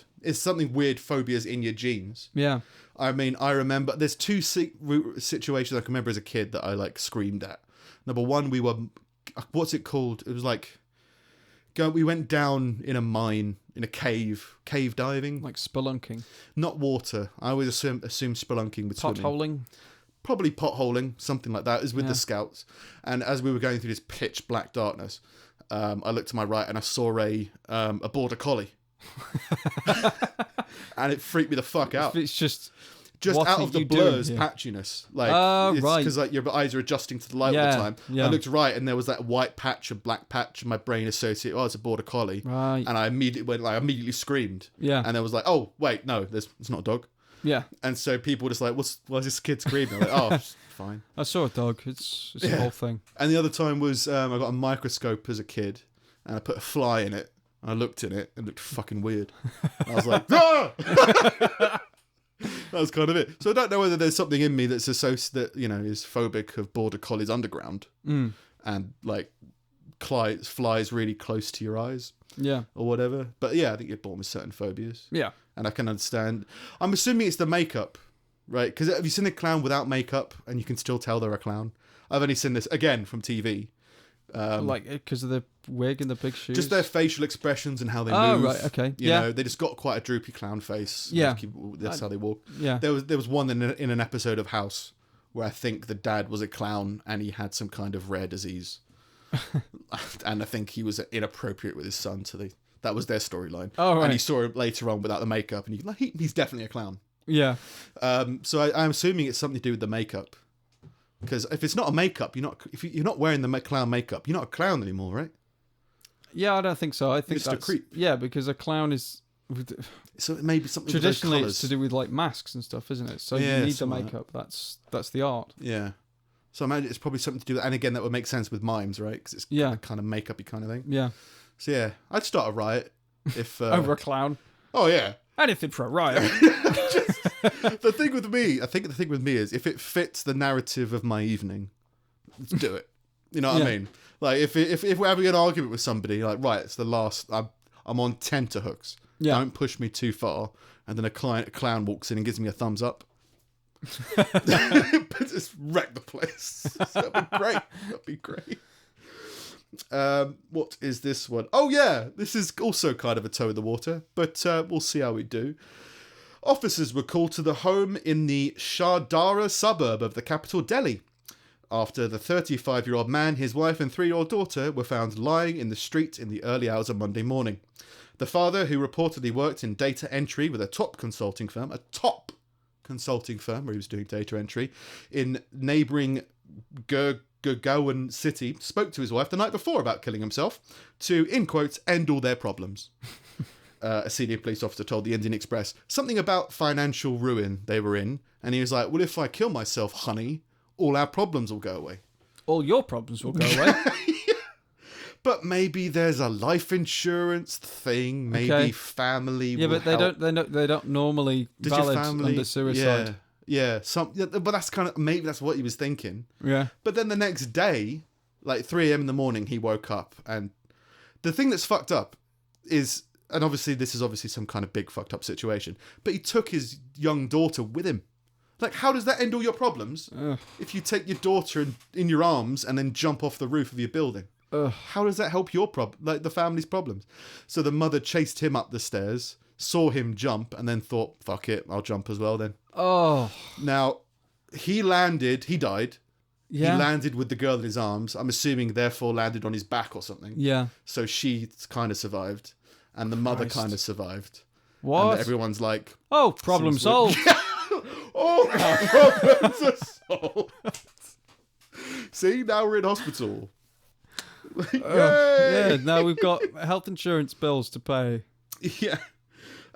phobias in your genes. Yeah. I mean, I remember there's two situations I can remember as a kid that I like screamed at. Number one, we were, what's it called? It was like, we went down in a mine, in a cave diving. Like spelunking. Not water. I always assume spelunking with swimming. Potholing. Probably potholing, something like that. It was with the scouts. And as we were going through this pitch black darkness, I looked to my right and I saw a border collie. And it freaked me the fuck out. It's just out of the blur's patchiness. Like, right. Because like your eyes are adjusting to the light all the time. Yeah. I looked right and there was that white patch, a black patch, and my brain associated, it's a border collie. Right. And I immediately screamed. Yeah. And I was like, oh, wait, no, it's not a dog. Yeah. And so people were just like, why is this kid screaming? I'm like, oh, it's fine. I saw a dog. It's the whole thing. And the other time was I got a microscope as a kid and I put a fly in it. And I looked in it and it looked fucking weird. I was like, ah! That was kind of it. So I don't know whether there's something in me that's is phobic of border collies underground and like flies really close to your eyes. Yeah. Or whatever. But yeah, I think you're born with certain phobias. Yeah. And I can understand. I'm assuming it's the makeup, right? Because have you seen a clown without makeup and you can still tell they're a clown? I've only seen this, again, from TV. Like, because of the wig and the big shoes? Just their facial expressions and how they move. Oh, right, okay. You know, they just got quite a droopy clown face. Yeah. That's how they walk. Yeah. There was one in an episode of House where I think the dad was a clown and he had some kind of rare disease. And I think he was inappropriate with his son, so that was their storyline. Oh, right. And he saw him later on without the makeup, and he's definitely a clown. Yeah. So I'm assuming it's something to do with the makeup, because if it's not a makeup, if you're not wearing the clown makeup, you're not a clown anymore, right? Yeah, I don't think so. I think It's just a creep. Yeah, because a clown is. So it may be something. Traditionally, with those it's to do with like masks and stuff, isn't it? So Yeah, you need the something makeup. That's the art. Yeah. So I imagine it's probably something to do with, and again, that would make sense with mimes, right? Because it's kind of makeup-y kind of thing. Yeah. So yeah, I'd start a riot if... Over a clown. Oh, yeah. Anything for a riot. The thing with me is if it fits the narrative of my evening, let's do it. You know what I mean? Like if we're having an argument with somebody, like, right, it's the last, I'm on tenterhooks. Yeah. Don't push me too far. And then a clown walks in and gives me a thumbs up. Just wreck the place. That'd be great. What is this one? Oh yeah, this is also kind of a toe in the water, but we'll see how we do. Officers were called to the home in the Shardara suburb of the capital Delhi after the 35-year-old man, his wife and 3-year-old daughter were found lying in the street in the early hours of Monday morning. The father, who reportedly worked in data entry with a top consulting firm where he was doing data entry in neighbouring Gurgaon city, spoke to his wife the night before about killing himself to, in quotes, end all their problems. A senior police officer told the Indian Express something about financial ruin they were in, and he was like, well, if I kill myself, honey, all our problems will go away. All your problems will go away. But maybe there's a life insurance thing, maybe family. Yeah, but they don't normally valid under suicide. Yeah. But that's kind of, maybe that's what he was thinking. Yeah. But then the next day, like 3 a.m. in the morning, he woke up, and the thing that's fucked up is, and obviously this is obviously some kind of big fucked up situation, but he took his young daughter with him. Like, how does that end all your problems if you take your daughter in your arms and then jump off the roof of your building? How does that help your the family's problems? So the mother chased him up the stairs, saw him jump, and then thought, fuck it, I'll jump as well then. Oh. Now, He landed. He died. Yeah. He landed with the girl in his arms. I'm assuming, therefore, landed on his back or something. Yeah. So she kind of survived, and the mother Christ. kind of survived. What? And everyone's like, Oh, problem Seems weird. solved. "Oh, our problems are solved." See, now we're in hospital. Yay! Yeah, now we've got health insurance bills to pay. Yeah.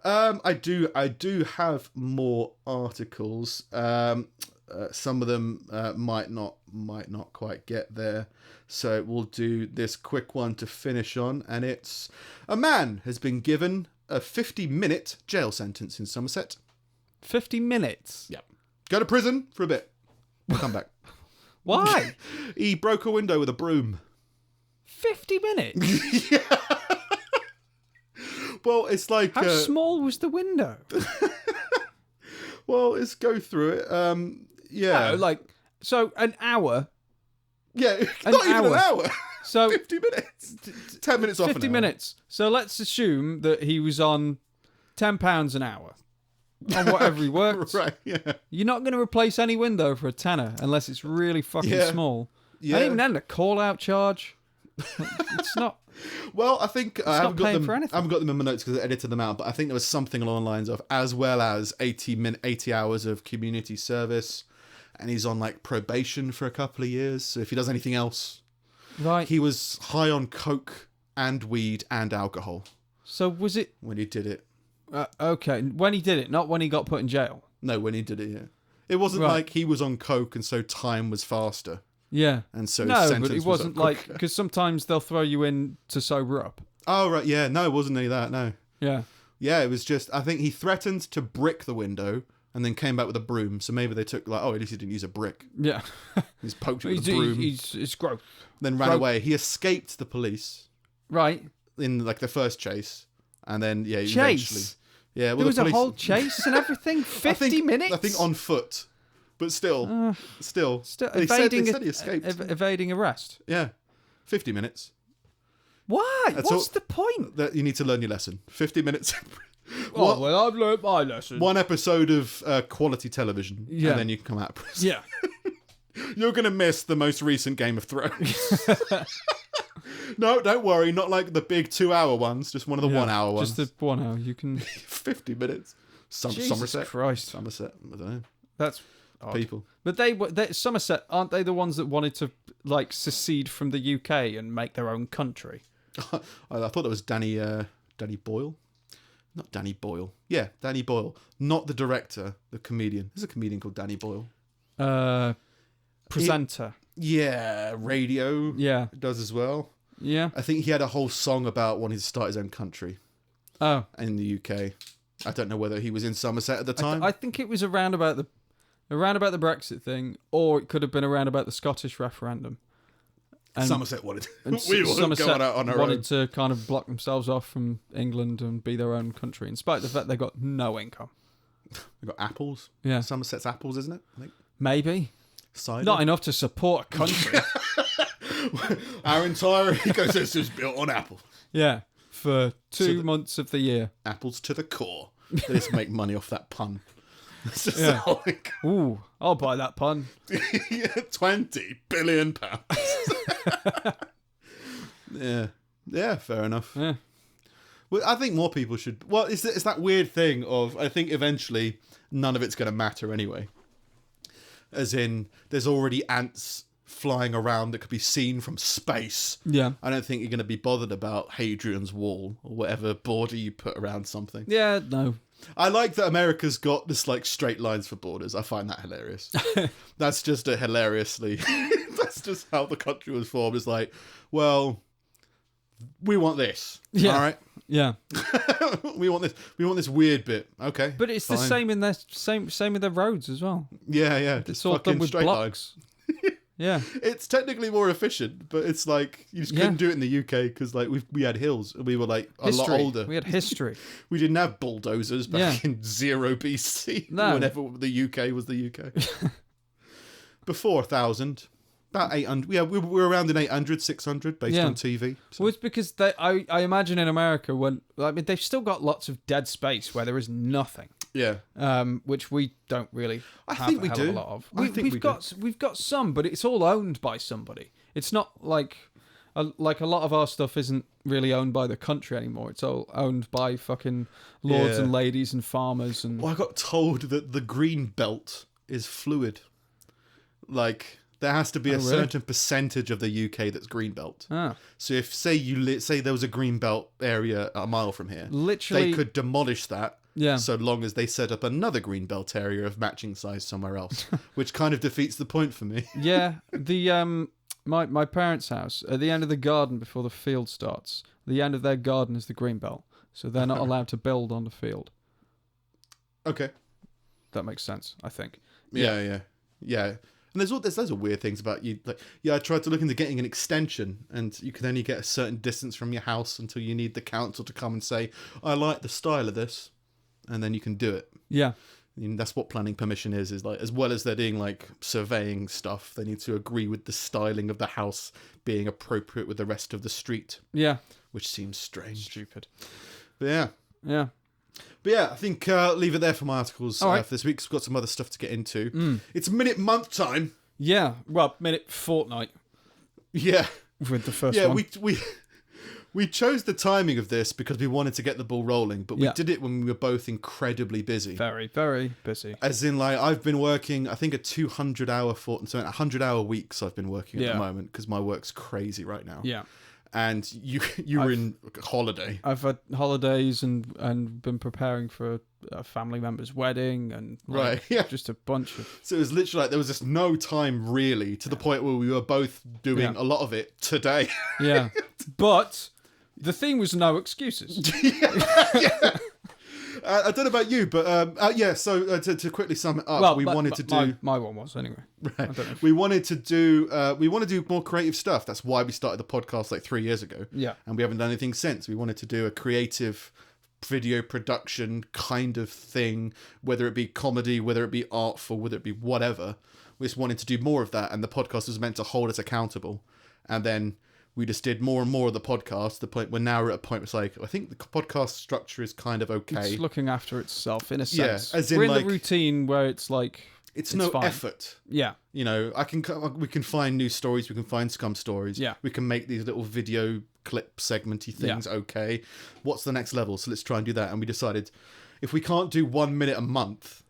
I do have more articles. Some of them might not quite get there. So we'll do this quick one to finish on, and it's a man has been given a 50-minute jail sentence in Somerset. 50 minutes? Yep. Go to prison for a bit. We'll come back. Why? He broke a window with a broom. 50 minutes? Well, it's like... How small was the window? Well, let's go through it. Yeah. No, like, so an hour. Yeah, not even an hour. So 50 minutes. 10 minutes off 50 an hour. minutes. So let's assume that he was on £10 an hour. On whatever he worked. Right, yeah. You're not going to replace any window for a tenner unless it's really fucking Yeah. small. Yeah. And even then, a call-out charge. It's not... Well, I think I haven't not got paying them. for anything. I haven't got them in my notes because I edited them out. But I think there was something along the lines of as well as 80 hours of community service, and he's on like probation for a couple of years. So if he does anything else, Right. he was high on coke and weed and alcohol So was it... when he did it. okay, when he did it, not when he got put in jail. No, when he did it, yeah. It wasn't Right. like he was on coke and so time was faster, Yeah. and so his No, sentence but it was wasn't up like... quicker. Because sometimes they'll throw you in to sober up. Oh right, yeah. No, it wasn't any of that. No. Yeah. Yeah, it was just, I think he threatened to brick the window and then came back with a broom. So maybe they took like, oh, at least he didn't use a brick. Yeah. He's poked it with a broom, It's gross. then ran gross. away. He escaped the police Right. in like the first chase. And then, yeah, Chase? eventually. Yeah, well, There was the a police, whole chase and everything? 50 minutes? I think on foot. But still. Still They said he escaped. evading arrest. Yeah. 50 minutes. Why? That's What's all- the point? That you need to learn your lesson. 50 minutes. Oh, well, I've learned my lesson. One episode of quality television. Yeah. And then you can come out of prison. Yeah. You're going to miss the most recent Game of Thrones. No, don't worry. Not like the big 2-hour ones. Just one of the 1 hour ones. Just the 1 hour. You can... 50 minutes. Jesus Somerset. Christ. Somerset. I don't know. That's odd. People. But they Somerset, aren't they the ones that wanted to, like, secede from the UK and make their own country? I thought it was Danny Boyle. Not Danny Boyle. Yeah, Danny Boyle. Not the director, the comedian. There's a comedian called Danny Boyle. Presenter. Yeah, radio. Yeah. Does as well. Yeah. I think he had a whole song about wanting to start his own country Oh. in the UK. I don't know whether he was in Somerset at the time. I think it was around about the Brexit thing, or it could have been around about the Scottish referendum. And, Somerset wanted. and We were Somerset going out on our wanted own. to kind of block themselves off from England and be their own country, in spite of the fact they got no income. We got apples. Yeah. Somerset's apples, isn't it? I think. Maybe. Cider. Not enough to support a country. Our entire ecosystem is built on apple. Yeah. For 2 months of the year. Apples to the core. They just make money off that pun. It's just Yeah. like Ooh, I'll buy that pun. 20 billion pounds. Yeah, fair enough. Yeah. Well, I think more people should. Well, it's that weird thing of I think eventually none of it's going to matter anyway. As in, there's already ants flying around that could be seen from space. Yeah. I don't think you're going to be bothered about Hadrian's Wall or whatever border you put around something. Yeah, no. I like that America's got this like straight lines for borders. I find that hilarious. That's just a hilariously. That's just how the country was formed. It's like, well, we want this. Yeah. All right. Yeah. We want this. We want this weird bit. Okay. But it's the fine. same in their same with their roads as well. Yeah, yeah. It's Just all fucking done with straight blocks. Yeah. It's technically more efficient, but it's like you just Yeah. couldn't do it in the UK because like we had hills and we were like a lot History. older. We had history. We didn't have bulldozers back Yeah. in 0 BC. No. Whenever the UK was the UK. Before 1000, about 800. Yeah, we were around in 800, 600 based Yeah. on TV. So. Well, it's because I imagine in America they've still got lots of dead space where there is nothing. Yeah. which we don't really I have think a we hell do. of a lot of. I think we do. We've got some, but it's all owned by somebody. It's not like a lot of our stuff isn't really owned by the country anymore. It's all owned by fucking lords Yeah. and ladies and farmers and Well, I got told that the green belt is fluid. Like, there has to be a really? certain percentage of the UK that's green belt. ah, So if, say there was a green belt area a mile from here, literally they could demolish that. Yeah. So long as they set up another green belt area of matching size somewhere else, which kind of defeats the point for me. Yeah, the my parents' house at the end of the garden before the field starts. The end of their garden is the green belt, so they're not allowed to build on the field. Okay. That makes sense, I think. Yeah. And there's loads of weird things about you. Like, I tried to look into getting an extension, and you can only get a certain distance from your house until you need the council to come and say, "I like the style of this," and then you can do it. Yeah, I mean, that's what planning permission is like, as well as they're doing like surveying stuff, they need to agree with the styling of the house being appropriate with the rest of the street, yeah, which seems strange. stupid. But yeah. Yeah, I think leave it there for my articles All right. for this week. 'Cause we've got some other stuff to get into. It's minute month time. yeah. Well, minute fortnight Yeah. with the first Yeah, one. we chose the timing of this because we wanted to get the ball rolling, but we Yeah. did it when we were both incredibly busy. Very, very busy. As in, like, I've been working, I think, a 200-hour so 100-hour weeks I've been working at Yeah. the moment because my work's crazy right now. Yeah, And you were in holiday. I've had holidays and been preparing for a family member's wedding and Right, yeah. just a bunch of So it was literally like there was just no time really, to the point where we were both doing Yeah. a lot of it today. yeah. But the theme was no excuses. I don't know about you, but yeah. So to quickly sum it up, Well, we wanted to do. my one was anyway. I don't know. We wanted to do. We want to do more creative stuff. That's why we started the podcast like 3 years ago. Yeah. And we haven't done anything since. We wanted to do a creative video production kind of thing, whether it be comedy, whether it be artful, whether it be whatever. We just wanted to do more of that, and the podcast was meant to hold us accountable. And then we just did more and more of the podcast. The point we're now at a point where it's like, I think the podcast structure is kind of okay. It's looking after itself in a Yeah, sense. as in, we're in like, the routine where it's like it's no fine. effort. Yeah, You know, we can find new stories, we can find scum stories. Yeah. We can make these little video clip segmenty things okay. What's the next level? So let's try and do that. And we decided if we can't do 1 minute a month,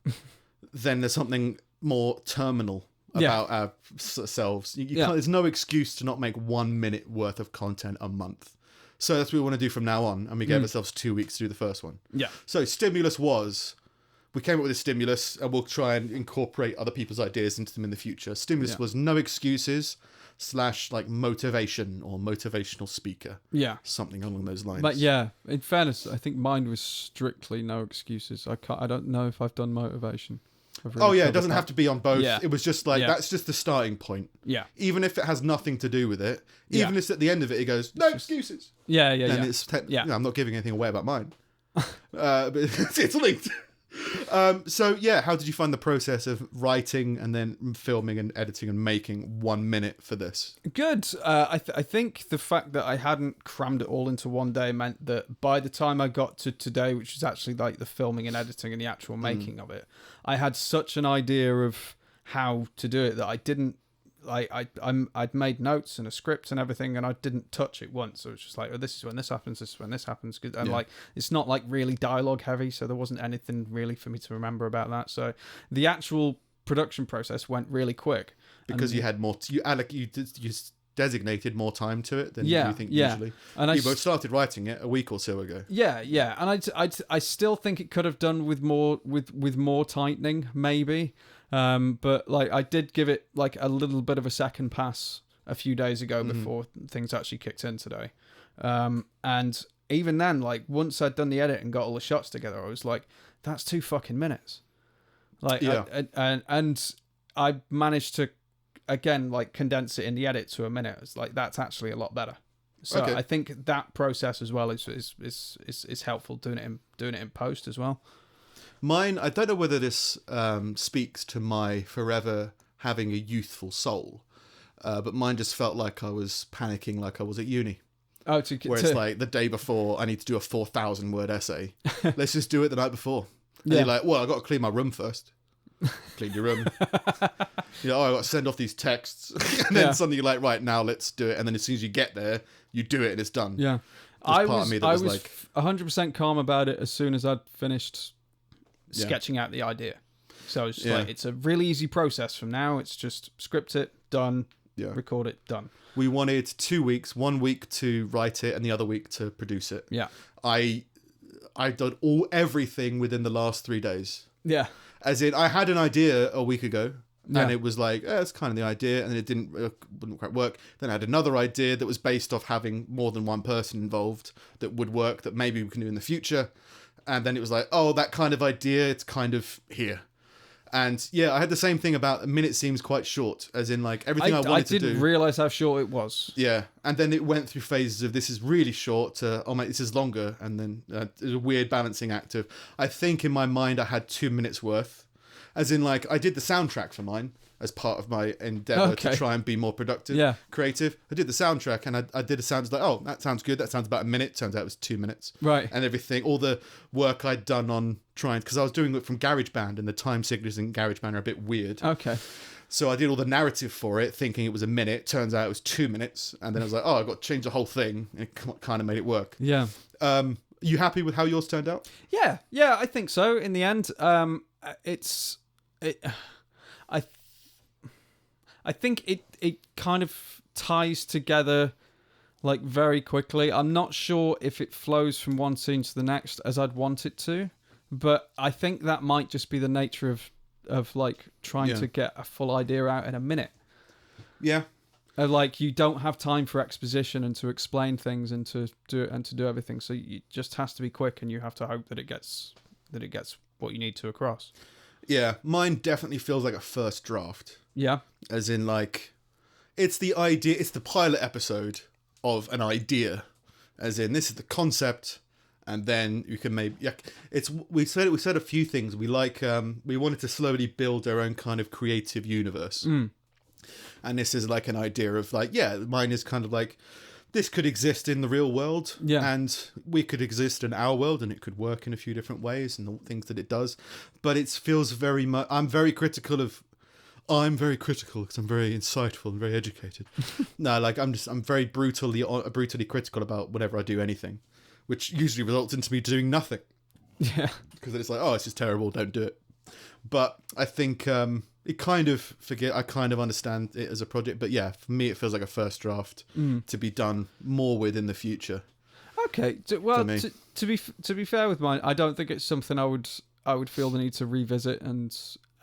then there's something more terminal Yeah. about ourselves. You Yeah. can't, there's no excuse to not make 1 minute worth of content a month. So that's what we want to do from now on. And we gave ourselves 2 weeks to do the first one. yeah, So stimulus was, we came up with a stimulus, and we'll try and incorporate other people's ideas into them in the future. Stimulus Yeah. was no excuses / like motivation or motivational speaker, yeah. something along those lines. But yeah, in fairness, I think mine was strictly no excuses. I don't know if I've done motivation. Oh yeah, it doesn't have to be on both. Yeah. It was just like, Yeah. that's just the starting point. Yeah, Even if it has nothing to do with it, Yeah. even if at the end of it, it goes, no excuses. yeah, yeah, Then yeah. it's, Yeah. I'm not giving anything away about mine. But it's linked. So yeah, how did you find the process of writing and then filming and editing and making 1 minute for this? Good. I think the fact that I hadn't crammed it all into one day meant that by the time I got to today, which is actually like the filming and editing and the actual making of it, I had such an idea of how to do it that I didn't. I'd made notes and a script and everything, and I didn't touch it once. So it was just like, oh, this is when this happens, this is when this happens. And like, it's not like really dialogue heavy, so there wasn't anything really for me to remember about that. So the actual production process went really quick Because you had more, you designated more time to it than Yeah, you think yeah. usually. And You both started writing it a week or so ago. Yeah, and I still think it could have done with more tightening, maybe. But like I did give it like a little bit of a second pass a few days ago before things actually kicked in today. And even then, like once I'd done the edit and got all the shots together, I was like, that's 2 fucking minutes. Like, Yeah. and I managed to again like condense it in the edit to a minute. It's like that's actually a lot better. So Okay. I think that process as well is helpful doing it in post as well. Mine, I don't know whether this speaks to my forever having a youthful soul, but mine just felt like I was panicking like I was at uni. Oh, Where it's like the day before, I need to do a 4,000 word essay. Let's just do it the night before. And you're like, well, I've got to clean my room first. Clean your room. I've got to send off these texts. And then suddenly you're like, right, now let's do it. And then as soon as you get there, you do it and it's done. Yeah. I was 100% calm about it as soon as I'd finished sketching out the idea. So it's like, it's a really easy process from now. It's just script it, done, record it, done. We wanted 2 weeks, 1 week to write it and the other week to produce it. Yeah. I did everything within the last 3 days. Yeah. As in, I had an idea a week ago, and it was like, that's kind of the idea, and it wouldn't quite work. Then I had another idea that was based off having more than one person involved that would work, that maybe we can do in the future. And then it was like, oh, that kind of idea, it's kind of here. And yeah, I had the same thing about a minute seems quite short, as in like everything I wanted to do. I didn't realise how short it was. Yeah, and then it went through phases of this is really short to, oh mate, this is longer. And then it was a weird balancing act of, I think in my mind I had 2 minutes worth. As in like, I did the soundtrack for mine as part of my endeavour to try and be more productive, creative. I did the soundtrack and I did a sound like, oh, that sounds good. That sounds about a minute. Turns out it was 2 minutes. Right. And everything, all the work I'd done on trying, because I was doing it from GarageBand and the time signatures in GarageBand are a bit weird. Okay. So I did all the narrative for it, thinking it was a minute. Turns out it was 2 minutes. And then I was like, oh, I've got to change the whole thing. And it kind of made it work. Yeah. You happy with how yours turned out? Yeah. Yeah, I think so. In the end, I think it kind of ties together like very quickly. I'm not sure if it flows from one scene to the next as I'd want it to, but I think that might just be the nature of like trying to get a full idea out in a minute. Yeah. Like you don't have time for exposition and to explain things and to do everything. So it just has to be quick, and you have to hope that it gets what you need to across. Yeah, mine definitely feels like a first draft. Yeah. As in, like, it's the idea, it's the pilot episode of an idea. As in, this is the concept, and then you can maybe... Yeah, we said a few things. We wanted to slowly build our own kind of creative universe. Mm. And this is like an idea of, like, mine is kind of like... This could exist in the real world, and we could exist in our world, and it could work in a few different ways, and the things that it does. But it feels very much. I'm very critical because I'm very insightful and very educated. No, like I'm very brutally critical about whenever I do anything, which usually results into me doing nothing. Yeah, because it's like, oh, this is terrible, don't do it. But I think I kind of understand it as a project, but yeah, for me it feels like a first draft to be done more with in the future. Okay, well, to be fair with mine, I don't think it's something I would feel the need to revisit and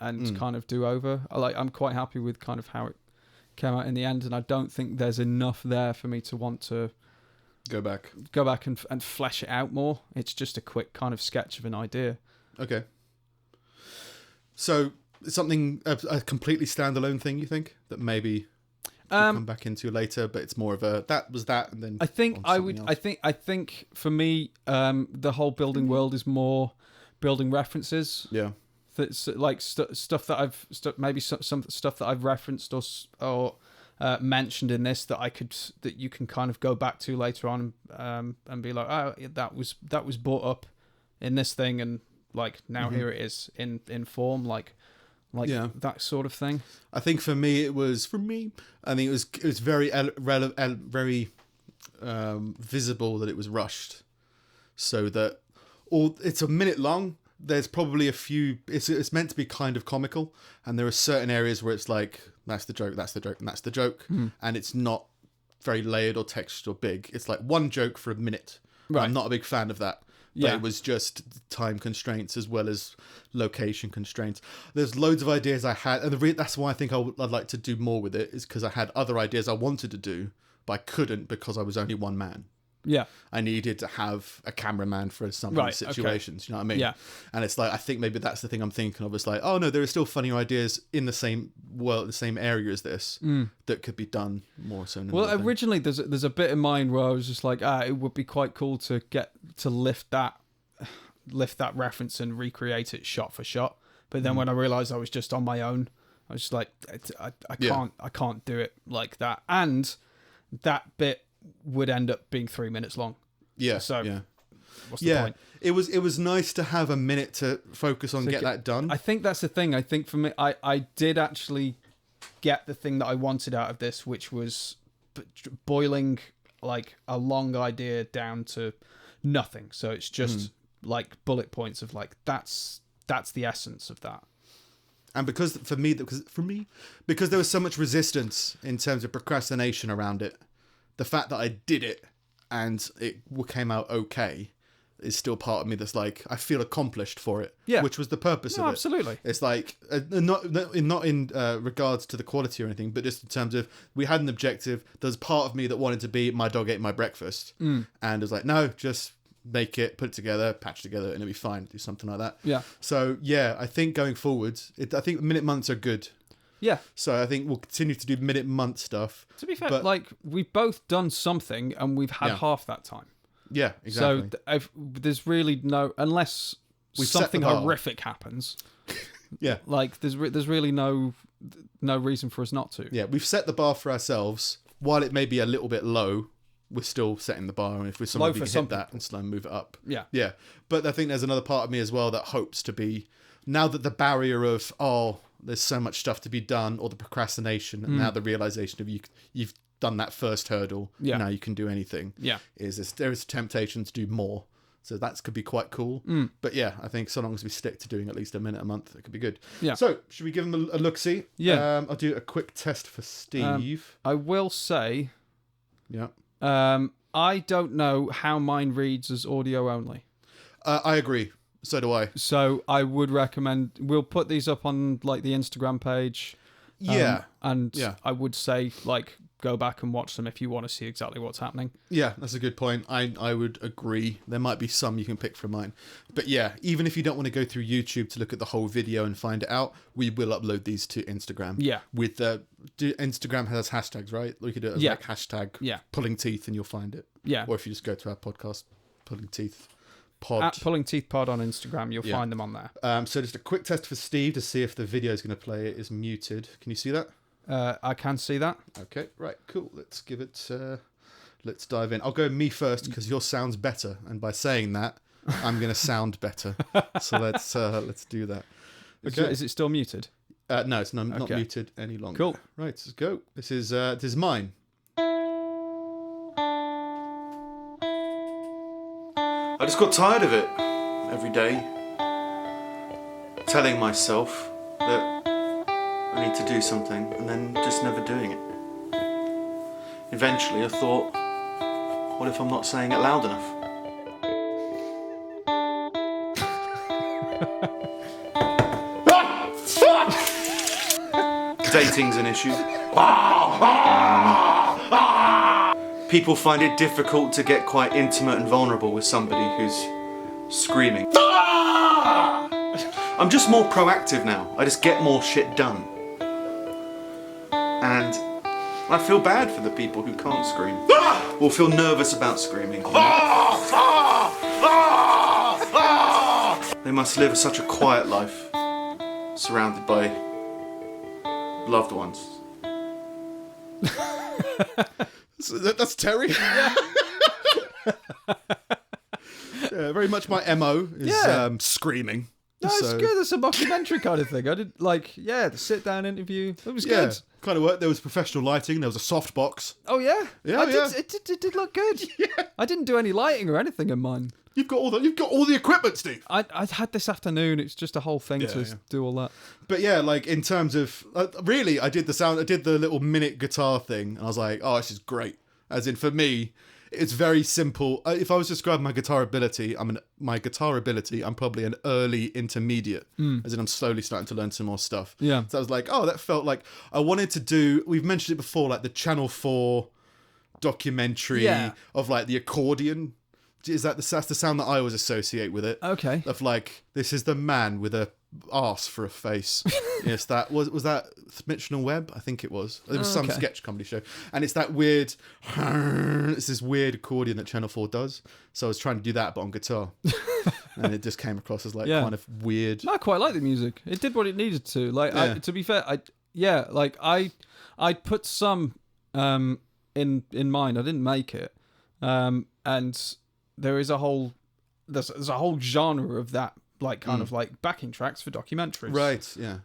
kind of do over. I'm quite happy with kind of how it came out in the end, and I don't think there's enough there for me to want to go back and flesh it out more. It's just a quick kind of sketch of an idea. Okay. So something a completely standalone thing, you think, that maybe we'll come back into later, but it's more of a that was that, and then I think I think for me the whole building world is more building references. Yeah, that's like stuff that I've maybe some stuff that I've referenced or mentioned in this that you can kind of go back to later on and be like, oh, that was brought up in this thing, and like now here it is in form, like that sort of thing. I think for me it was very very visible that it was rushed, so that it's a minute long. There's probably a few. It's meant to be kind of comical, and there are certain areas where it's like that's the joke, that's the joke, and that's the joke, and it's not very layered or textured or big. It's like one joke for a minute. Right. I'm not a big fan of that. But it was just time constraints as well as location constraints. There's loads of ideas I had, and that's why I think I'd like to do more with it, is because I had other ideas I wanted to do, but I couldn't because I was only one man. Yeah. I needed to have a cameraman for some of these situations, you know what I mean? Yeah. And it's like, I think maybe that's the thing I'm thinking of. It's like, oh no, there are still funnier ideas in the same world, the same area as this, that could be done more so. Well, originally there's a bit in mind where I was just like, it would be quite cool to get to lift that reference and recreate it shot for shot. But then when I realized I was just on my own, I was just like, I can't do it like that. And that bit would end up being 3 minutes long. Yeah. So what's the point? It was nice to have a minute to focus on that done. I think that's the thing. I think for me, I did actually get the thing that I wanted out of this, which was boiling like a long idea down to nothing. So it's just like bullet points of like that's the essence of that. And because there was so much resistance in terms of procrastination around it, the fact that I did it and it came out okay is still part of me that's like, I feel accomplished for it. Yeah. Which was the purpose of it. Absolutely. It's like, not in regards to the quality or anything, but just in terms of, we had an objective. There's part of me that wanted to be, my dog ate my breakfast. And it was like, no, just make it, put it together, patch together, and it'll be fine. Do something like that. Yeah. So, yeah, I think going forward, I think minute months are good. Yeah. So I think we'll continue to do minute month stuff. To be fair, like, we've both done something and we've had half that time. Yeah, exactly. So there's really no, unless something horrific happens. Yeah. Like there's really no reason for us not to. Yeah, we've set the bar for ourselves. While it may be a little bit low, we're still setting the bar, and if we're somebody can hit that and slowly move it up. Yeah. Yeah. But I think there's another part of me as well that hopes to be, now that the barrier of there's so much stuff to be done, or the procrastination, and now the realization of you've done that first hurdle. Yeah. Now you can do anything. Yeah. There is a temptation to do more. So that could be quite cool. But yeah, I think so long as we stick to doing at least a minute a month, it could be good. Yeah. So should we give them a look-see? Yeah. I'll do a quick test for Steve. I will say, Yeah. I don't know how mine reads as audio only. I agree. So do I. So I would recommend, we'll put these up on like the Instagram page. Yeah. And I would say like go back and watch them if you want to see exactly what's happening. Yeah, that's a good point. I would agree. There might be some you can pick from mine. But yeah, even if you don't want to go through YouTube to look at the whole video and find it out, we will upload these to Instagram. Yeah. With Instagram has hashtags, right? We could do it as like hashtag pulling teeth and you'll find it. Yeah. Or if you just go to our podcast, Pulling Teeth Pod. At Pulling Teeth Pod on Instagram, you'll find them on there. So just a quick test for Steve to see if the video is going to play is muted. Can you see that? I can see that. Okay, right, cool. Let's give it. Let's dive in. I'll go me first because yours sounds better, and by saying that, I'm going to sound better. So let's do that. Okay. Is it still muted? No, it's not muted any longer. Cool. Right, let's go. This is mine. I just got tired of it every day, telling myself that I need to do something and then just never doing it. Eventually I thought, what if I'm not saying it loud enough? Dating's an issue. People find it difficult to get quite intimate and vulnerable with somebody who's screaming. I'm just more proactive now. I just get more shit done. And I feel bad for the people who can't scream or feel nervous about screaming. They must live such a quiet life, surrounded by loved ones. That's Terry. Yeah. Very much my MO is screaming. No, it's good. It's a mockumentary kind of thing. I did the sit down interview. It was good. Kind of worked. There was professional lighting. There was a soft box. Oh yeah, yeah. It did look good. Yeah. I didn't do any lighting or anything in mine. You've got all the equipment, Steve. I had this afternoon. It's just a whole thing to do all that. But yeah, like in terms of really, I did the little minute guitar thing, and I was like, oh, this is great. As in, for me, it's very simple. If I was to describe my guitar ability, I'm probably an early intermediate. As in, I'm slowly starting to learn some more stuff. Yeah. So I was like, oh, that felt like I wanted to do. We've mentioned it before, like the Channel 4 documentary of like the accordion. That's the sound that I always associate with it. Okay. Of like, this is the man with a arse for a face. Yes, that was that Mitchell and Webb? I think it was. It was some sketch comedy show. And it's that weird, it's this weird accordion that Channel 4 does. So I was trying to do that, but on guitar. And it just came across as like kind of weird. No, I quite like the music. It did what it needed to. Like, to be fair, I put some in mine. I didn't make it. And there is a whole there's a whole genre of that, like kind of like backing tracks for documentaries, Right. Yeah.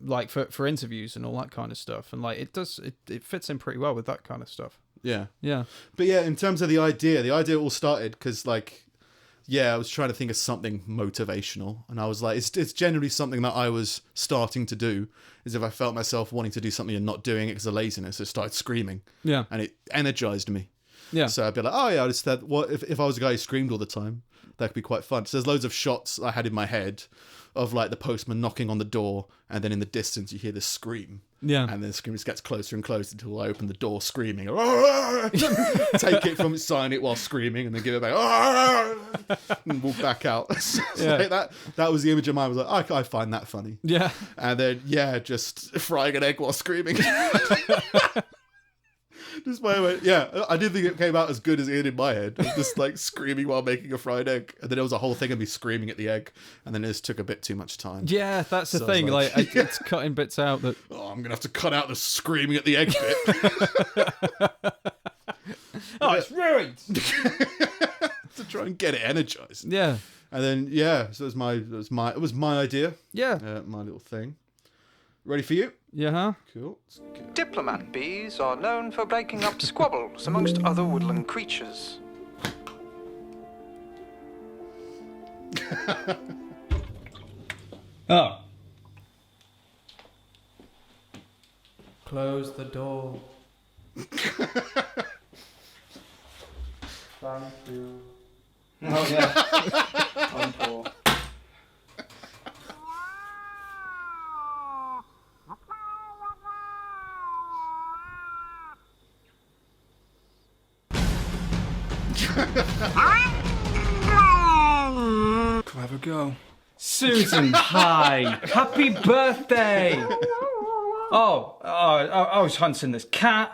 like for interviews and all that kind of stuff, and like it fits in pretty well with that kind of stuff. Yeah. Yeah. But yeah, in terms of the idea all started because like, yeah, I was trying to think of something motivational, and I was like, it's generally something that I was starting to do. Is if I felt myself wanting to do something and not doing it because of laziness, I started screaming. Yeah. And it energized me. Yeah. So I'd be like, oh yeah, I just thought, what if I was a guy who screamed all the time? That could be quite fun. So there's loads of shots I had in my head of like the postman knocking on the door, and then in the distance you hear this scream. Yeah. And then the scream just gets closer and closer until I open the door screaming. Take it from its sign it while screaming, and then give it back. And walk back out. So like that was the image of mine. I was like, I find that funny. Yeah. And then just frying an egg while screaming. Just by the way, yeah, I didn't think it came out as good as it did in my head. Just like screaming while making a fried egg, and then it was a whole thing of me screaming at the egg, and then it just took a bit too much time. Yeah, that's the So I was thing. like- Like, it's cutting bits out that. Oh, I'm gonna have to cut out the screaming at the egg bit Oh, it's ruined. to try and get it energized. Yeah. And then so it was my idea, Yeah. my little thing. Ready for you? Yeah. Huh? Cool. Let's go. Diplomat bees are known for breaking up squabbles amongst other woodland creatures. Oh. Close the door. Thank you. Oh yeah. Encore. Come have a go. Susan, hi. Happy birthday. I was hunting this cat,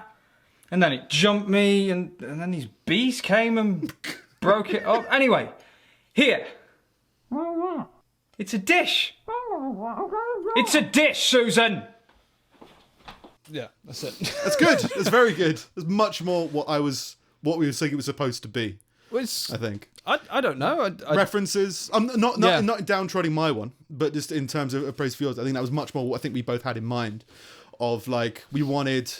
and then it jumped me, and then these bees came and broke it up. Anyway, here. It's a dish. It's a dish, Susan. Yeah, that's it. That's good. That's very good. It's much more what we were saying it was supposed to be. I think. I don't know. References. I'm not downtroding my one, but just in terms of praise for yours, I think that was much more what I think we both had in mind. Of like we wanted,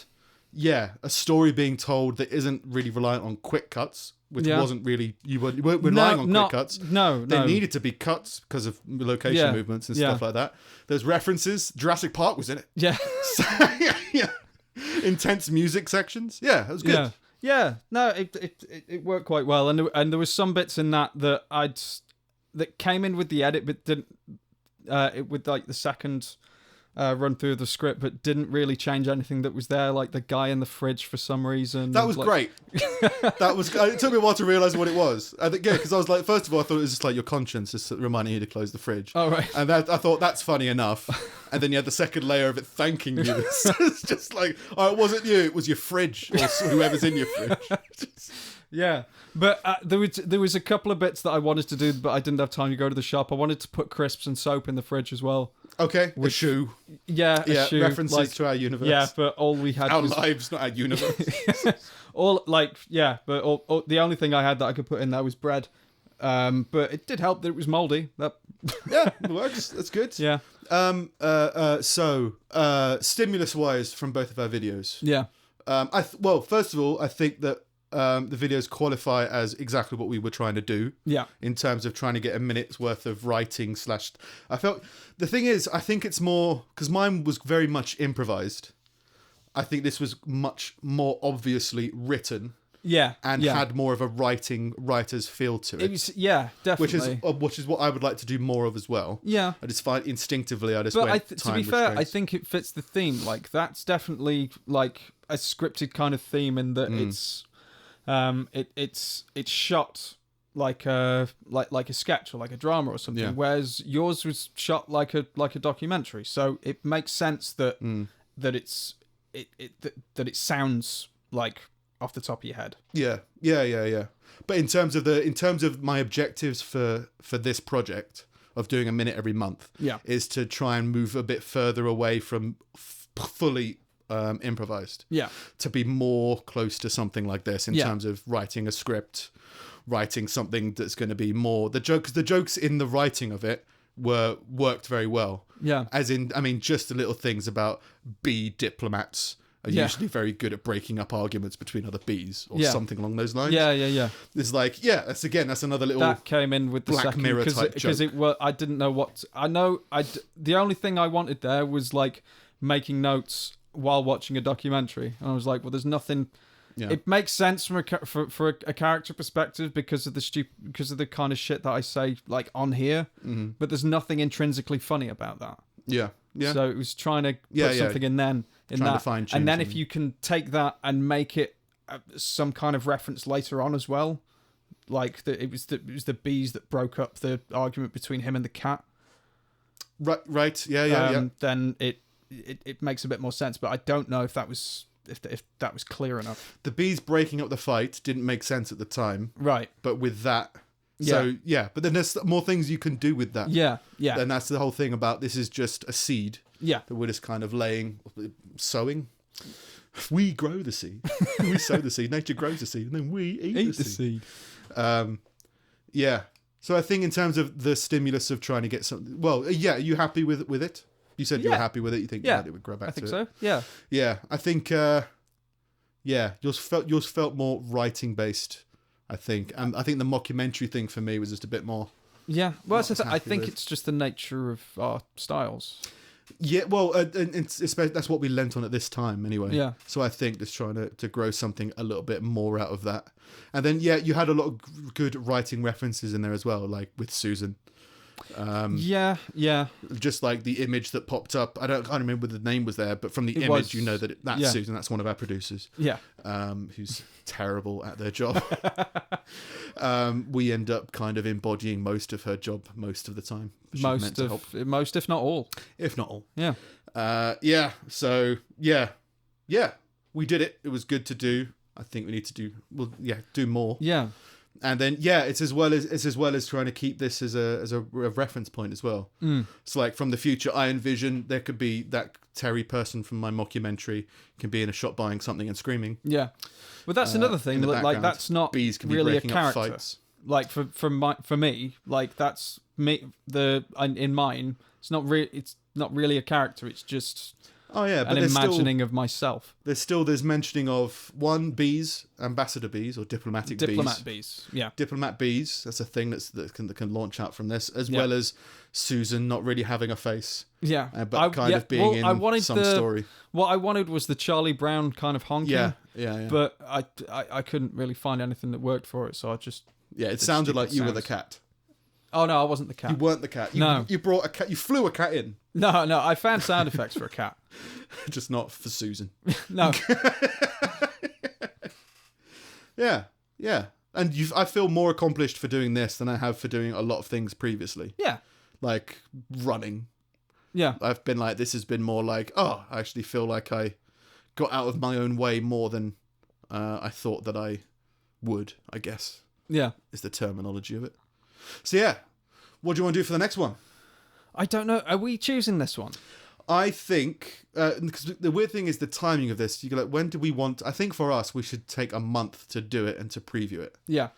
a story being told that isn't really reliant on quick cuts, which wasn't really you weren't relying on quick cuts. No, they needed to be cuts because of location movements and stuff like that. There's references. Jurassic Park was in it. Yeah. So, yeah. Intense music sections. Yeah, it was good. Yeah. Yeah, no, it worked quite well, and there was some bits in that that came in with the edit, but didn't with like the second run through of the script, but didn't really change anything that was there, like the guy in the fridge for some reason. That was great. That was. It took me a while to realise what it was. I think because I was like, first of all, I thought it was just like your conscience just reminding you to close the fridge. Oh right. And I thought that's funny enough. And then you had the second layer of it thanking you. It's just like, it wasn't you, it was your fridge or whoever's in your fridge. Yeah, but there was a couple of bits that I wanted to do, but I didn't have time to go to the shop. I wanted to put crisps and soap in the fridge as well. Okay, a shoe. Yeah, a shoe, references to our universe. Yeah, but all we had our was lives, not our universe. but the only thing I had that I could put in there was bread. But it did help that it was mouldy. Yeah, it works. That's good. Yeah. So stimulus-wise from both of our videos. Yeah. First of all, I think that the videos qualify as exactly what we were trying to do. Yeah. In terms of trying to get a minute's worth of writing / I felt the thing is, I think it's more because mine was very much improvised. I think this was much more obviously written. Yeah. And had more of a writer's feel to it. It was, definitely. Which is what I would like to do more of as well. Yeah. I just find instinctively to be fair, I think it fits the theme. Like that's definitely like a scripted kind of theme in that it's shot like a sketch or like a drama or something, whereas yours was shot like a documentary. So it makes sense that that it sounds like off the top of your head. Yeah. But in terms of my objectives for this project of doing a minute every month, is to try and move a bit further away from fully improvised. Yeah. To be more close to something like this in Yeah. terms of writing a script, writing something that's going to be more the jokes in the writing of it worked very well. Yeah. As in, I mean, just the little things about bee diplomats are Yeah. usually very good at breaking up arguments between other bees or Yeah. something along those lines. Yeah. It's like, yeah, that's another little That came in with the Black second Mirror type because it was. I didn't know what. I know. The only thing I wanted there was like making notes while watching a documentary, and I was like, well, there's nothing. Yeah. It makes sense from for a character perspective because of the kind of shit that I say like on here, but there's nothing intrinsically funny about that. yeah. So it was trying to Yeah, put yeah. something in Trying to that, fine-tune and then if something. you can take that and make it some kind of reference later on as well, like it was the bees that broke up the argument between him and the cat. Right. Yeah. Then it makes a bit more sense. But I don't know if that was clear enough. The bees breaking up the fight didn't make sense at the time, Right. but with that, so yeah. But then there's more things you can do with that. Yeah. And that's the whole thing about this is just a seed Yeah. that we're just kind of sowing. We grow the seed. We sow the seed. Nature grows the seed, and then we eat the seed. Yeah. So I think in terms of the stimulus of trying to get something, well, yeah, are you happy with it? You said you were Yeah. happy with it. You think Yeah. it would grow back I think to so. it. Yeah. Yeah, I think. Yours felt more writing based. I think, and I think the mockumentary thing for me was just a bit more. Yeah. Well, Not as I happy think with. it's just the nature of our styles. Yeah, well, and especially that's what we lent on at this time anyway. Yeah. So I think just trying to grow something a little bit more out of that, and then you had a lot of good writing references in there as well, like with Susan. Yeah. Just like the image that popped up. I can't remember the name was there, but from the It image, was- you know that that's yeah. Susan. That's one of our producers. Yeah. Who's terrible at their job. We end up kind of embodying most of her job most of the time. She's meant to help, Most, if not all. if not all. Yeah. Yeah. So yeah, we did it. It was good to do. I think we need to do more. Yeah. And then it's as well as trying to keep this as a reference point as well. So like from the future, I envision there could be that Terry person from my mockumentary can be in a shop buying something and screaming. Yeah. Well, that's another thing. in the Like background. that's not Bees can be really a breaking up character. fights. Like for me, like that's me. In mine, it's not really a character. It's just Oh yeah, but an there's imagining of myself. there's mentioning of bees, ambassador bees or diplomat bees. Yeah. Diplomat bees. That's a thing that can launch out from this, as Yeah. well as Susan not really having a face, Yeah. but kind of being in some story. What I wanted was the Charlie Brown kind of honking. Yeah. But I couldn't really find anything that worked for it, so I just. Yeah, it sounded like you were the sounds. cat. Oh no, I wasn't the cat. You weren't the cat. No. You brought a cat. You flew a cat in, No, I found sound effects for a cat. just not for Susan. No. Yeah. And I feel more accomplished for doing this than I have for doing a lot of things previously, Yeah. like running. Yeah. I've been like, this has been more like, I actually feel like I got out of my own way more than I thought that I would, I guess, Yeah. is the terminology of it. So yeah, what do you want to do for the next one? I don't know. Are we choosing this one? I think, because the weird thing is the timing of this. You go like, when do we want? I think for us, we should take a month to do it and to preview it. Yeah.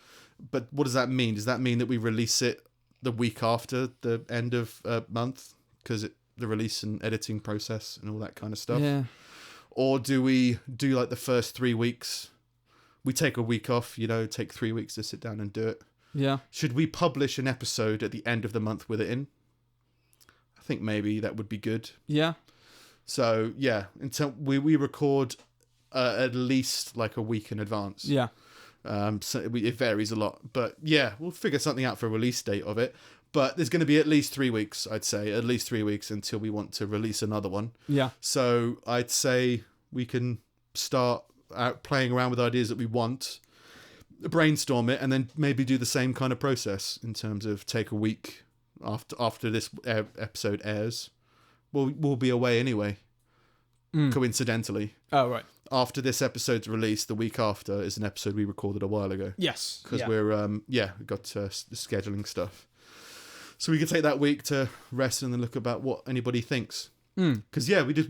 But what does that mean? Does that mean that we release it the week after the end of month? Because the release and editing process and all that kind of stuff. Yeah. Or do we do like the first 3 weeks? We take a week off, take 3 weeks to sit down and do it. Yeah. Should we publish an episode at the end of the month with it in? I think maybe that would be good. Yeah. So yeah, until we record at least like a week in advance. Yeah. So it varies a lot, but yeah, we'll figure something out for a release date of it. But there's going to be at least 3 weeks, I'd say, at least 3 weeks until we want to release another one. Yeah. So I'd say we can start out playing around with ideas that we want, brainstorm it, and then maybe do the same kind of process in terms of take a week after this episode airs. We'll be away anyway, coincidentally. Oh, right. After this episode's released, the week after is an episode we recorded a while ago. Yes. Because we're, we've got scheduling stuff. So we could take that week to rest and then look about what anybody thinks. Because we just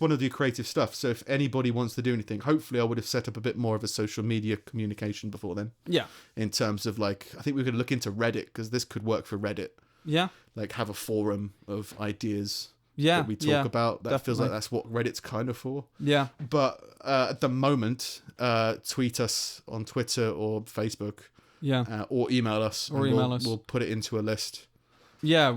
want to do creative stuff. So if anybody wants to do anything, hopefully I would have set up a bit more of a social media communication before then. Yeah. In terms of like, I think we're going to look into Reddit, because this could work for Reddit. Yeah. Like have a forum of ideas that we talk about. That definitely feels like that's what Reddit's kind of for. Yeah. But at the moment, tweet us on Twitter or Facebook. Yeah. Or email us. Or email us. We'll put it into a list. Yeah.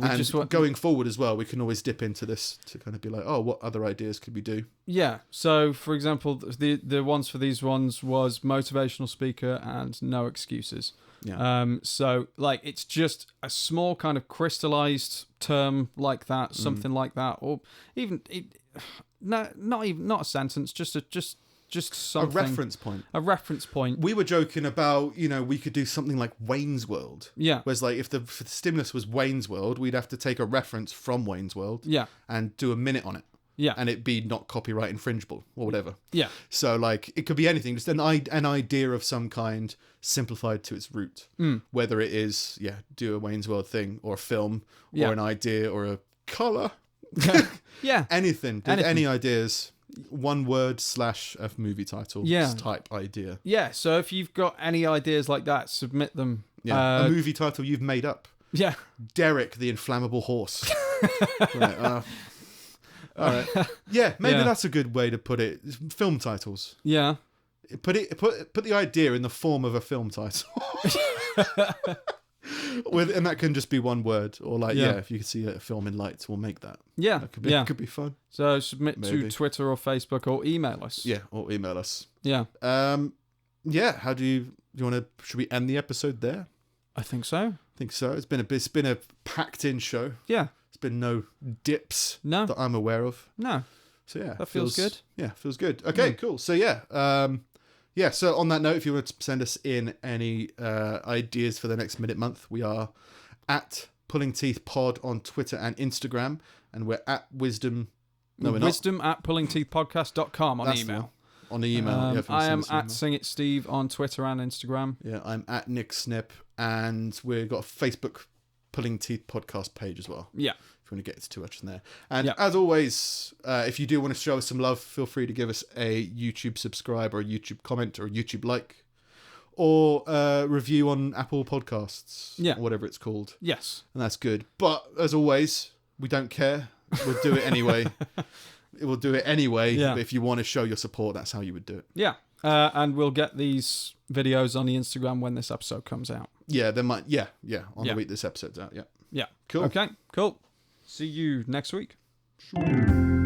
Going forward as well, we can always dip into this to kind of be like, oh, what other ideas could we do? Yeah. So, for example, the ones for these ones was motivational speaker and no excuses. Yeah. So, like, it's just a small kind of crystallized term like that, something like that, or even not a sentence, just something. A reference point. A reference point. We were joking about, we could do something like Wayne's World. Yeah. Whereas, like, if the stimulus was Wayne's World, we'd have to take a reference from Wayne's World. Yeah. And do a minute on it. Yeah. And it be not copyright infringible or whatever. Yeah. So, like, it could be anything. Just an idea of some kind simplified to its root. Whether it is, do a Wayne's World thing or a film or an idea or a colour. Yeah. Anything. Any ideas. One word / a movie title type idea. Yeah. So if you've got any ideas like that, submit them. Yeah. A movie title you've made up. Yeah. Derek the Inflammable Horse. Right, all right. Yeah, maybe that's a good way to put it. Film titles. Yeah. Put the idea in the form of a film title. And that can just be one word, or like if you can see a film in lights, we'll make that. Yeah, that could be fun. So submit to Twitter or Facebook or email us. Yeah, or email us. Yeah. How do you want to? Should we end the episode there? I think so. It's been a packed in show. Yeah. There's been no dips that I'm aware of. No. So yeah, that feels good. Yeah, feels good. Okay, cool. So so on that note, if you want to send us in any ideas for the next Minute Month, we are at Pulling Teeth Pod on Twitter and Instagram, and we're at Wisdom. No, we're Wisdom at pullingteethpodcast.com on email. On the email. I am at Sing It Steve on Twitter and Instagram. Yeah, I'm at Nick Snip, and we've got a Facebook Pulling Teeth podcast page as well. Yeah. If you want to get to us in there. And as always, if you do want to show us some love, feel free to give us a YouTube subscribe or a YouTube comment or a YouTube like, or a review on Apple Podcasts. Yeah. Or whatever it's called. Yes. And that's good. But as always, we don't care. We'll do it anyway. We'll do it anyway. Yeah. But if you want to show your support, that's how you would do it. Yeah. And we'll get these videos on the Instagram when this episode comes out. Yeah, there might. Yeah. On the week this episode's out. Yeah. Yeah. Cool. Okay. Cool. See you next week. Sure.